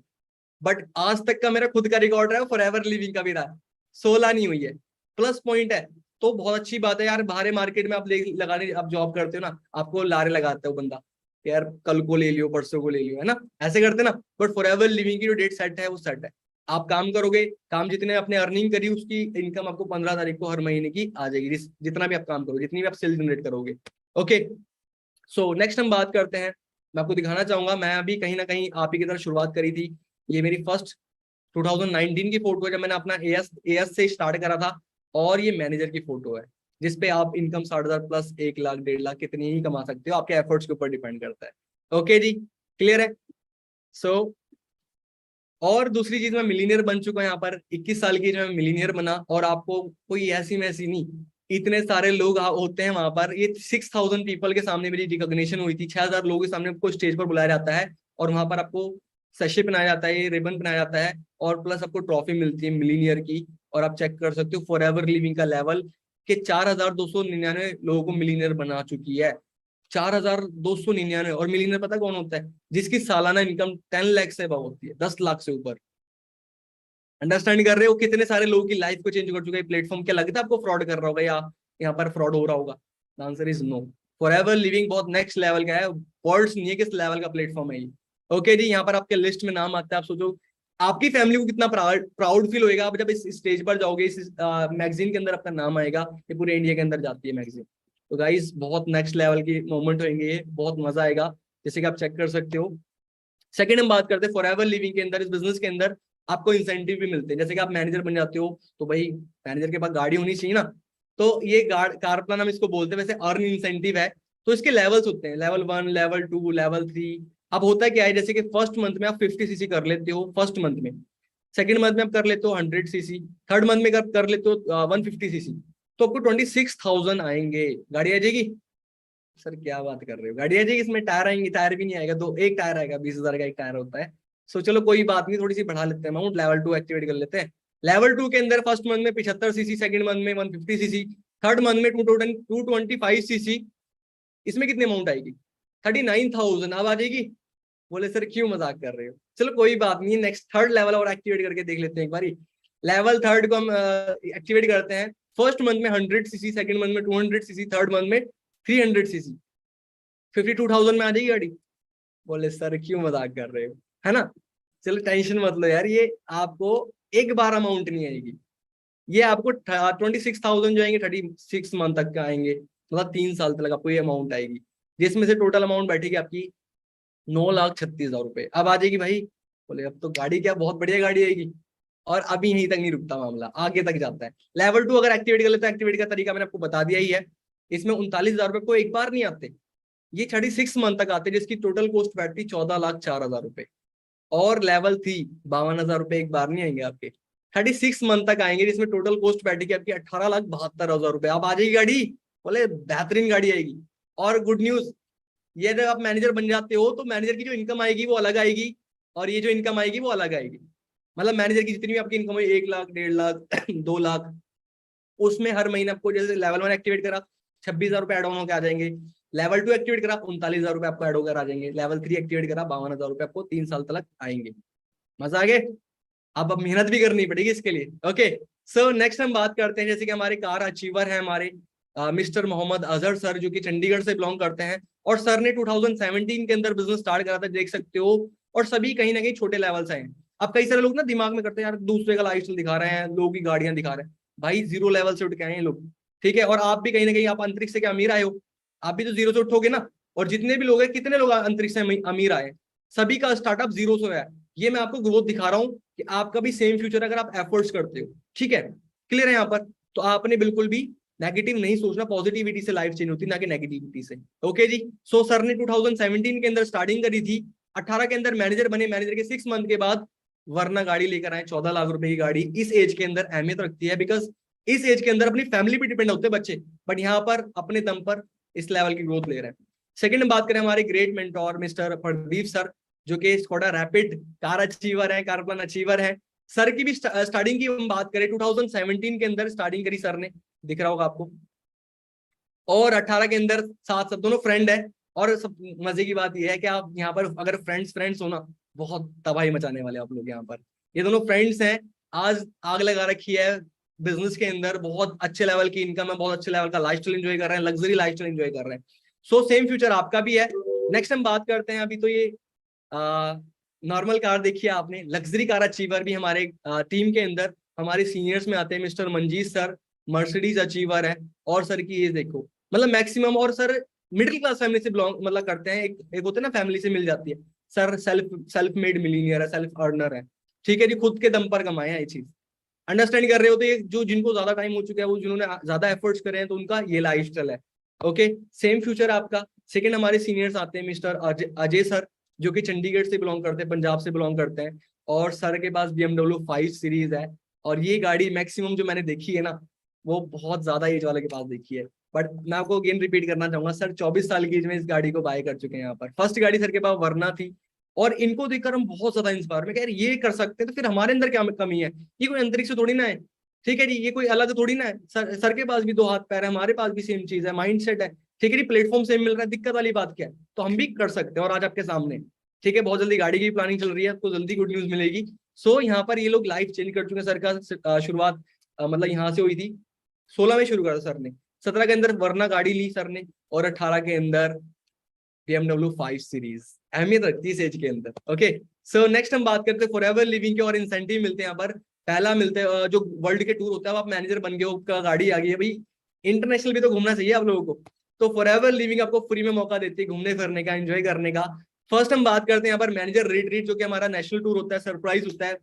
बट आज तक का मेरा खुद का रिकॉर्ड है फॉरएवर लिविंग का भी रहा, 16 नहीं हुई है। प्लस पॉइंट है, तो बहुत अच्छी बात है यार। बाहर मार्केट में आप लगाने आप जॉब करते हो ना, आपको लारे लगाते हो बंदा, यार कल को ले लियो, परसों को ले लियो, है ना, ऐसे करते ना। बट फॉरएवर लिविंग की जो डेट सेट है वो सेट है। आप काम करोगे, काम जितने आपने अर्निंग करी उसकी इनकम आपको 15 तारीख को हर महीने की आ जाएगी, जितना भी आप काम करोगे, जितनी भी आप सेल जनरेट करोगे। ओके, सो नेक्स्ट हम बात करते हैं। मैं आपको दिखाना चाहूंगा, मैं अभी कहीं ना कहीं आप ही की तरह शुरुआत करी थी। ये मेरी फर्स्ट 2019 की फोटो है, जब मैंने अपना एएस से स्टार्ट करा था, और ये मैनेजर की फोटो है जिसपे आप इनकम 60,000 प्लस 1 लाख 1.5 लाख कितनी ही कमा सकते हो, आपके एफर्ट्स के ऊपर डिपेंड करता है। ओके जी, क्लियर है? सो और दूसरी चीज, मैं मिलीनियर बन चुका हूं यहाँ पर, 21 साल की मैं मिलीनियर बना। और आपको कोई ऐसी मैसी नहीं, इतने सारे लोग होते हैं वहां पर। ये 6,000 पीपल के सामने मेरी रिकॉग्निशन हुई थी, 6,000 लोगों के सामने आपको स्टेज पर बुलाया जाता है, और वहां पर आपको सेशे पहनाया जाता है, रिबन पहनाया जाता है, और प्लस आपको ट्रॉफी मिलती है मिलीनियर की। और आप चेक कर सकते हो फॉरएवर लिविंग का लेवल के 4,299 लोगों को मिलीनियर बना चुकी है। 4,299। और मिलीनियर पता कौन होता है? जिसकी सालाना इनकम 10 लाख से अबव होती है, 10 लाख से ऊपर। अंडरस्टैंड कर रहे हो कितने सारे लोगों की लाइफ को चेंज कर चुका है प्लेटफॉर्म? क्या लगता है आपको फ्रॉड कर रहा होगा या यहाँ पर फ्रॉड हो रहा होगा? The answer is no. Forever Living बहुत नेक्स्ट लेवल का है, वर्ड्स नहीं है किस लेवल का प्लेटफॉर्म है ये। ओके जी, यहाँ पर आपके लिस्ट में नाम आता है। आप सोचो आपकी फैमिली को कितना प्राउड फील होएगा आप जब इस स्टेज पर जाओगे, इस मैगजीन के अंदर आपका नाम आएगा। ये पूरे इंडिया के अंदर जाती है मैगजीन। तो गाइस बहुत नेक्स्ट लेवल की मोमेंट होंगे ये, बहुत मजा आएगा, जैसे कि आप चेक कर सकते हो। सेकंड हम बात करते हैं फॉरएवर लिविंग के अंदर, इस बिजनेस के अंदर आपको इंसेंटिव भी मिलते हैं। जैसे कि आप मैनेजर बन जाते हो तो भाई मैनेजर के पास गाड़ी होनी चाहिए ना, तो ये कार प्लान हम इसको बोलते हैं, वैसे अर्न इंसेंटिव है। तो इसके लेवल्स होते हैं, लेवल 1, लेवल 2, लेवल 3। अब होता है क्या है, जैसे कि फर्स्ट मंथ में आप 50 सीसी कर लेते हो फर्स्ट मंथ में, सेकंड मंथ में आप कर लेते हो 100 सीसी, थर्ड मंथ में कर लेते हो 150 सीसी, तो आपको 26,000 आएंगे, गाड़ी आ जाएगी। सर क्या बात कर रहे हो, गाड़ी आ जाएगी? इसमें टायर आएंगे? टायर भी नहीं आएगा, एक टायर आएगा, 20,000 का एक टायर होता है। सो चलो कोई बात नहीं, थोड़ी सी बढ़ा लेते हैं अमाउंट, लेवल 2 एक्टिवेट कर लेते हैं। लेवल 2 के अंदर फर्स्ट मंथ में 75 सीसी, सेकंड मंथ में 150 सीसी, थर्ड मंथ में 225 सीसी। इसमें कितनी अमाउंट आएगी? 39,000 अब आ जाएगी। बोले सर क्यों मजाक कर रहे हो? चलो कोई बात नहीं, नेक्स्ट थर्ड लेवल और एक्टिवेट करके देख लेते हैं एक बारी। लेवल थर्ड को हम एक्टिवेट करते हैं। फर्स्ट मंथ में 100 सीसी, सेकंड मंथ में 200 सीसी, थर्ड मंथ में 300 सीसी, 52,000 में आ जाएगी गाड़ी। बोले सर क्यों मजाक कर रहे हो, है ना। चलो टेंशन मत लो यार, ये आपको एक बार अमाउंट नहीं आएगी, ये आपको 26,000 जो आएंगे 36 मंथ तक का आएंगे, मतलब 3 साल तक आपको ये अमाउंट आएगी, जिसमें से टोटल अमाउंट बैठेगी आपकी 9,36,000 रुपए। अब आ जाएगी भाई। बोले अब तो गाड़ी क्या बहुत बढ़िया गाड़ी आएगी। और अभी यहीं तक नहीं रुकता मामला, आगे तक जाता है। लेवल 2 अगर एक्टिवेट कर लेते हैं, एक्टिवेट का तरीका मैंने आपको बता दिया ही है। इसमें 39,000 रुपए को एक बार नहीं आते, ये 36 मंथ तक आते, जिसकी टोटल कॉस्ट बैठती 14,04,000 रुपए। और लेवल 3 52,000 रुपए एक बार नहीं आएंगे आपके, 36 मंथ तक आएंगे, जिसमें टोटल कॉस्ट बैठेगी आपकी 18,72,000 रुपए। अब आ जाएगी गाड़ी। बोले बेहतरीन गाड़ी आएगी। और गुड न्यूज, ये जब आप मैनेजर बन जाते हो तो मैनेजर की जो इनकम आएगी वो अलग आएगी, और ये जो इनकम आएगी वो अलग आएगी। मतलब मैनेजर की जितनी भी आपकी इनकम है 1 लाख 1.5 लाख 2 लाख, उसमें हर महीने आपको जैसे लेवल 1 एक्टिवेट करा 26,000 रुपए एड ऑन होकर आ जाएंगे, लेवल 2 एक्टिवेट करा 39,000 रुपए आपको एड होकर आ जाएंगे, लेवल 3 एक्टिवेट करा 52,000 रुपए आपको 3 साल तक आएंगे। मजा आ गया। अब मेहनत भी करनी पड़ेगी इसके लिए। ओके, सो नेक्स्ट हम बात करते हैं जैसे कि हमारे कार अचीवर है हमारे मिस्टर मोहम्मद अजहर सर, जो कि चंडीगढ़ से बिलोंग करते हैं, और सर ने 2017 के अंदर बिजनेस स्टार्ट करा था, देख सकते हो। और सभी कहीं ना कहीं छोटे लेवल से हैं। अब कई सारे लोग ना दिमाग में करते हैं यार दूसरे का लाइफस्टाइल दिखा रहे हैं, लोगों की गाड़ियां दिखा रहे हैं, भाई जीरो लेवल से उठ के आए हैं लोग, ठीक है। और आप भी कहीं ना कहीं आप अंतरिक्ष से क्या अमीर आए हो, आप भी तो जीरो से उठोगे ना। और जितने भी लोग हैं, कितने लोग अंतरिक्ष से अमीर आए, सभी का स्टार्टअप जीरो से है। ये मैं आपको ग्रोथ दिखा रहा हूँ कि आपका भी सेम फ्यूचर अगर आप एफर्ट्स करते हो, ठीक है, क्लियर है यहाँ पर। तो आपने बिल्कुल भी नेगेटिव नहीं सोचना, पॉजिटिविटी से लाइफ चेंज होती ना कि नेगेटिविटी से। ओके जी। सो सर ने 2017 के अंदर स्टार्टिंग करी थी, 18 के अंदर मैनेजर बने, मैनेजर के 6 मंथ के बाद वरना गाड़ी लेकर आए 14 लाख रुपए की गाड़ी। इस एज के अंदर अहमियत रखती है, बिकॉज इस एज के अंदर अपनी फैमिली पे डिपेंड होते हैं बच्चे, बट यहाँ पर अपने दम पर इस लेवल की ग्रोथ ले रहे हैं। सेकंड बात करें हमारे great mentor mister Pradeep sir, जो कि स्कोडा रैपिड कार अचीवर है, कार प्लान अचीवर है। सर की भी स्टार्टिंग की हम बात करें 2017 के अंदर स्टार्टिंग करी सर ने, दिख रहा होगा आपको। और 18 के अंदर साथ सब दोनों फ्रेंड है। और सब मजे की बात यह है कि आप यहाँ पर अगर फ्रेंड्स हो ना, बहुत तबाही मचाने वाले आप लोग यहाँ पर। ये दोनों फ्रेंड्स हैं, आज आग लगा रखी है बिजनेस के अंदर, बहुत अच्छे लेवल की इनकम है, बहुत अच्छे लेवल का लाइफस्टाइल एंजॉय कर रहे हैं, लग्जरी लाइफस्टाइल एंजॉय कर रहे हैं। सो सेम फ्यूचर आपका भी है। नेक्स्ट हम बात करते हैं, अभी तो ये नॉर्मल कार देखिए आपने, लग्जरी कार अचीवर भी हमारे टीम के अंदर हमारे सीनियर्स में आते हैं। Mister Manjeet sir Mercedes achiever है, और सर की एज देखो, मतलब मैक्सिमम। और सर मिडिल क्लास फैमिली से बिलोंग मतलब करते हैं, एक होते हैं ना फैमिली से मिल जाती है। सर सेल्फ मेड मिलीनियर है, सेल्फ अर्नर है, ठीक है जी, खुद के दम पर कमाए हैं ये चीज। अंडरस्टैंड कर रहे हो तो ये जो जिनको ज्यादा टाइम हो चुका है, वो जिन्होंने ज्यादा एफर्ट्स करे हैं, तो उनका ये लाइफस्टाइल है। ओके, सेम फ्यूचर आपका। सेकंड हमारे सीनियर्स आते हैं मिस्टर अजय सर, जो कि चंडीगढ़ से बिलोंग करते हैं, पंजाब से बिलोंग करते हैं। और सर के पास BMW 5 सीरीज है, और ये गाड़ी मैक्सिमम जो मैंने देखी है ना, वो बहुत ज्यादा एज वाले के पास देखी है। बट मैं आपको अगेन रिपीट करना चाहूंगा, सर 24 साल की एज में इस गाड़ी को बाय कर चुके हैं। यहाँ पर फर्स्ट गाड़ी सर के पास वरना थी, और इनको देखकर हम बहुत ज्यादा इंस्पायर, मैं कह रही ये कर सकते हैं तो फिर हमारे अंदर क्या कमी है। ये कोई अंतरिक्ष थोड़ी ना है, ठीक है जी, ये कोई अलग थोड़ी ना है। सर के पास भी 2 हाथ पैर है, हमारे पास भी सेम चीज है, माइंड सेट है, ठीक है जी, प्लेटफॉर्म सेम मिल रहा है, दिक्कत वाली बात क्या है। तो हम भी कर सकते हैं, और आज आपके सामने, ठीक है। बहुत जल्दी गाड़ी की प्लानिंग चल रही है, तो जल्दी गुड न्यूज मिलेगी। सो यहाँ पर ये लोग लाइफ चेंज कर चुके हैं। सर का शुरुआत मतलब यहाँ से हुई थी, 16 में शुरू करा सर ने, 17 के अंदर वरना गाड़ी ली सर ने, और 18 के अंदर BMW 5 सीरीज अहमियत रखती है इस एज के अंदर। ओके, सो नेक्स्ट हम बात करते हैं फॉरएवर लिविंग के, और इंसेंटिव मिलते हैं यहाँ पर। पहला मिलते हैं जो वर्ल्ड के टूर होता है, आप मैनेजर बन गए हो, गाड़ी आ गई है भाई, इंटरनेशनल भी तो घूमना चाहिए आप लोगों को। तो फॉरएवर लिविंग आपको फ्री में मौका देती है घूमने फिरने का, एंजॉय करने का। फर्स्ट हम बात करते हैं यहाँ पर मैनेजर रिट्रीट, जो कि हमारा नेशनल टूर होता है, सरप्राइज होता है,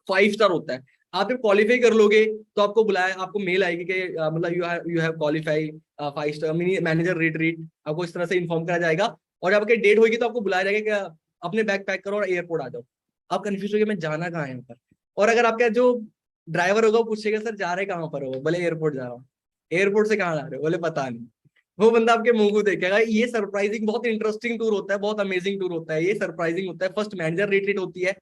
5 स्टार होता है। आप जब क्वालिफाई कर लोगे तो आपको बुलाया, आपको मेल आएगी कि मतलब you have qualify 5 star manager retreat, आपको इस तरह से इन्फॉर्म करा जाएगा। और जब आपकी डेट होगी तो आपको बुलाया जाएगा कि अपने बैग पैक करो और एयरपोर्ट आ जाओ। आप कंफ्यूज हो गए मैं जाना कहाँ है यहाँ पर। और अगर आपका जो ड्राइवर होगा वो पूछेगा सर जा रहे कहाँ पर हो, बोले एयरपोर्ट जा रहा हूँ। एयरपोर्ट से कहाँ जा रहे हो, बोले पता नहीं। वो बंदा आपके मुंह को देखेगा। ये सरप्राइजिंग बहुत इंटरेस्टिंग टूर होता है, बहुत अमेजिंग टूर होता है, ये सरप्राइजिंग होता है। फर्स्ट मैनेजर रिट्रीट होती है,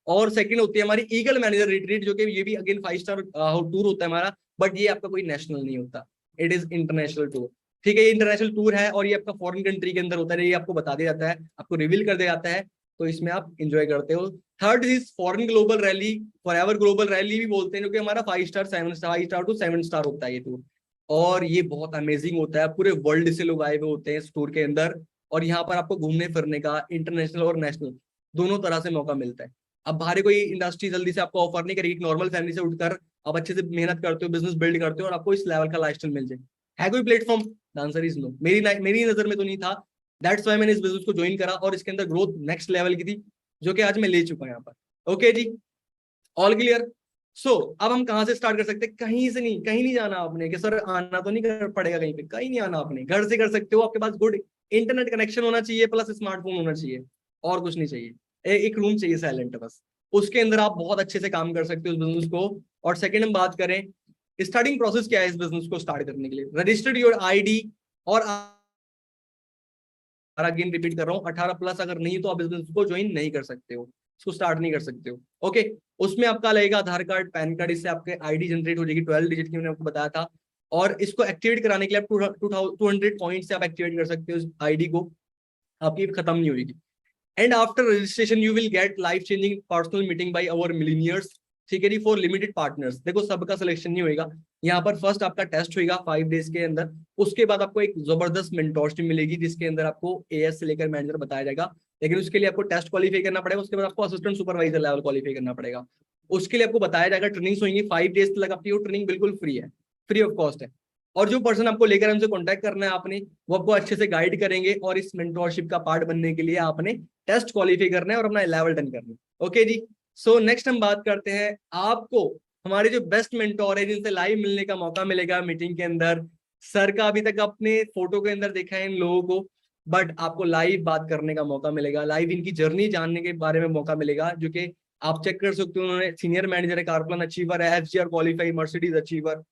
और सेकंड होती है हमारी ईगल मैनेजर रिट्रीट, जो कि ये भी अगेन 5 स्टार टूर होता है हमारा, बट ये आपका कोई नेशनल नहीं होता, इट इज इंटरनेशनल टूर, ठीक है। ये इंटरनेशनल टूर है, और ये आपका फॉरेन कंट्री के अंदर होता है, ये आपको बता दिया जाता है, आपको रिवील कर दिया जाता है, तो इसमें आप एंजॉय करते हो। Third is foreign global rally, forever global rally भी बोलते हैं, जो कि हमारा 5 स्टार 5 स्टार टू 7 स्टार होता है ये टूर। और ये बहुत अमेजिंग होता है, पूरे वर्ल्ड से लोग आए हुए होते हैं इस टूर के अंदर, और यहाँ पर आपको घूमने फिरने का इंटरनेशनल और नेशनल दोनों तरह से मौका मिलता है। अब बाहर कोई इंडस्ट्री जल्दी से आपको ऑफर नहीं करेगी, नॉर्मल फैमिली से उठकर आप अच्छे से मेहनत करते हो, बिजनेस बिल्ड करते हो, और आपको इस लेवल का लाइफस्टाइल मिल जाए, है कोई platform? The answer is no. मेरी नजर में तो नहीं था, दैट्स व्हाई मैंने इस बिजनेस को ज्वाइन करा, और इसके अंदर ग्रोथ नेक्स्ट लेवल की थी, जो कि आज मैं ले चुका हूं यहाँ पर। ओके जी, ऑल क्लियर। सो अब हम कहाँ से स्टार्ट कर सकते हैं? कहीं से नहीं, कहीं नहीं जाना आपने कि सर आना तो नहीं कर पड़ेगा कहीं पे, कहीं नहीं आना आपने, घर से कर सकते हो। आपके पास गुड इंटरनेट कनेक्शन होना चाहिए, प्लस स्मार्टफोन होना चाहिए, और कुछ नहीं चाहिए। एक रूम चाहिए साइलेंट बस, उसके अंदर आप बहुत अच्छे से काम कर सकते हो इस बिजनेस को। और सेकंड हम बात करें स्टार्टिंग प्रोसेस क्या है इस बिजनेस को स्टार्ट करने के लिए, रजिस्टर्ड योर आईडी, और अगेन रिपीट कर रहा हूँ 18 प्लस अगर नहीं तो आप बिजनेस को ज्वाइन नहीं कर सकते हो। उसको स्टार्ट नहीं कर सकते हो। ओके, उसमें आपका लगेगा आधार कार्ड, पैन कार्ड, इससे आपके आईडी जनरेट हो जाएगी 12 डिजिट की, मैंने आपको बताया था। और इसको एक्टिवेट कराने के लिए आप 200 पॉइंट से आप एक्टिवेट कर सकते हो इस आईडी को, आपकी खत्म नहीं होगी। And after registration you will get life changing personal meeting by our millionaires, ठीक है जी, फॉर लिमिटेड पार्टनर्स। देखो सबका सिलेक्शन नहीं होगा यहाँ पर, फर्स्ट आपका टेस्ट होगा 5 डेज के अंदर, उसके बाद आपको एक जबरदस्त मेंटोरशिप मिलेगी जिसके अंदर आपको एएस से लेकर मैनेजर बताया जाएगा। लेकिन उसके लिए आपको टेस्ट क्वालिफाई करना पड़ेगा, उसके बाद आपको असिस्टेंट सुपरवाइजर लेवल क्वालिफाई करना पड़ेगा। उसके लिए आपको बताया जाएगा, ट्रेनिंग होंगी 5 डेज तक आपकी, वो ट्रेनिंग बिल्कुल फ्री है, फ्री ऑफ कॉस्ट है। और जो पर्सन आपको लेकर हमसे कॉन्टैक्ट करना है आपने, वो आपको अच्छे से गाइड करेंगे, और इस मेंटोरशिप का पार्ट बनने के लिए आपने टेस्ट क्वालिफाई करना है और अपना लेवल डन करना है। ओके जी, सो नेक्स्ट हम बात करते हैं, आपको हमारे जो बेस्ट मेंटोर है जिनसे लाइव मिलने का मौका मिलेगा मीटिंग के अंदर। सर का अभी तक अपने फोटो के अंदर देखा है इन लोगों को, बट आपको लाइव बात करने का मौका मिलेगा, लाइव इनकी जर्नी जानने के बारे में मौका मिलेगा, जो कि आप चेक कर सकते हो। उन्होंने सीनियर मैनेजर है, कारप्लान अचीवर है, FGR qualify, Mercedes achiever.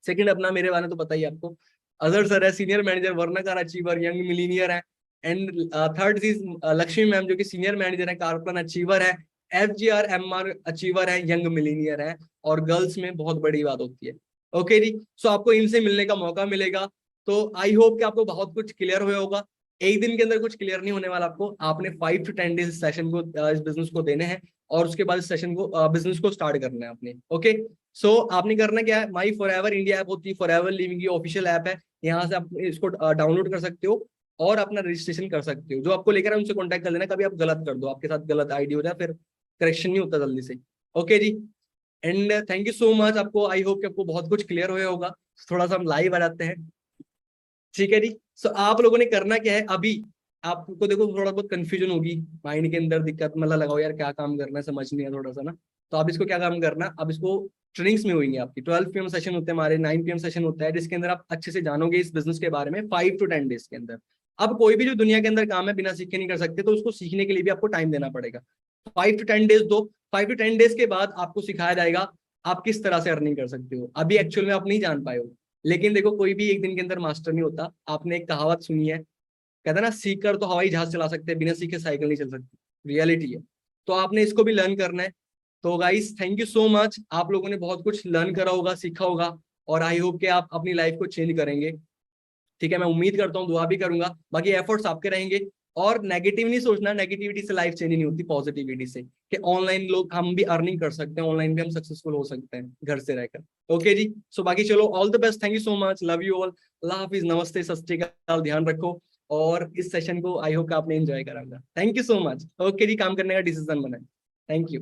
Second अपना मेरे बारे में तो पता ही आपको, अजहर सर है, senior manager, Verna car achiever, young millionaire है। And third is Lakshmi ma'am, जो कि सीनियर मैनेजर है, कारप्लान अचीवर है, एफजीआर एमआर अचीवर है, यंग मिलीनियर है, और गर्ल्स में बहुत बड़ी बात होती है। ओके जी, सो आपको इनसे मिलने का मौका मिलेगा। तो आई होप कि आपको बहुत कुछ क्लियर हुआ होगा। एक दिन के अंदर कुछ क्लियर नहीं होने वाला आपको, आपने 5 to 10 डेज सेशन को इस बिजनेस को देने हैं, और उसके बाद इस सेशन को बिजनेस को स्टार्ट करना है आपने। ओके, सो आपने करना क्या है, माई फॉर एवर इंडिया ऐप होती है, फॉर एवर लिविंग की ऑफिशियल ऐप है, यहाँ से आप इसको डाउनलोड कर सकते हो और अपना रजिस्ट्रेशन कर सकते हो। जो आपको लेकर उनसे कॉन्टैक्ट कर लेना, कभी आप गलत कर दो, आपके साथ गलत आईडी हो जाए, फिर करेक्शन नहीं होता जल्दी से। ओके जी, and thank you so much. आपको आई होप कि आपको बहुत कुछ क्लियर हुआ होगा। थोड़ा सा हम लाइव आ जाते हैं, ठीक है जी। सो आप लोगों ने करना क्या है, अभी आपको देखो थोड़ा बहुत कंफ्यूजन होगी, माइंड के अंदर दिक्कत, मतलब लगाओ यार क्या काम करना है, समझ नहीं है थोड़ा सा ना। तो आप इसको क्या काम करना, अब इसको ट्रेनिंग्स में होंगी आपकी, 12 PM सेशन होते हैं हमारे, 9 PM सेशन होता है, जिसके अंदर आप अच्छे से जानोगे इस बिजनेस के बारे में 5 to 10 डेज के अंदर। अब कोई भी जो दुनिया के अंदर काम है बिना सीखे नहीं कर सकते, तो उसको सीखने के लिए भी आपको टाइम देना पड़ेगा। 5 to 10 डेज दो, 5 to 10 डेज के बाद आपको सिखाया जाएगा आप किस तरह से अर्निंग कर सकते हो। अभी एक्चुअल में आप नहीं जान पाए हो, लेकिन देखो कोई भी एक दिन के अंदर मास्टर नहीं होता। आपने एक कहावत सुनी है, कहता है ना, सीख कर तो हवाई जहाज चला सकते हैं, बिना सीखे साइकिल नहीं चल सकती, रियलिटी है। तो आपने इसको भी लर्न करना है। तो guys thank you so much, आप लोगों ने बहुत कुछ लर्न करा होगा, सीखा होगा, और आई होप कि आप अपनी लाइफ को चेंज करेंगे। ठीक है, मैं उम्मीद करता हूँ, दुआ भी करूंगा, बाकी एफर्ट्स आपके रहेंगे। और नेगेटिव नहीं सोचना, नेगेटिविटी से लाइफ चेंज नहीं होती, पॉजिटिविटी से, कि ऑनलाइन लोग हम भी अर्निंग कर सकते हैं, ऑनलाइन भी हम सक्सेसफुल हो सकते हैं घर से रहकर। ओके जी, सो बाकी चलो, all the best, thank you so much, love you all, अल्लाह हाफिज, नमस्ते, सत श्री अकाल, ध्यान रखो। और इस सेशन को आई होप आपने एंजॉय करा होगा। Thank you so much. Okay ji, काम करने का डिसीजन बनाए। Thank you.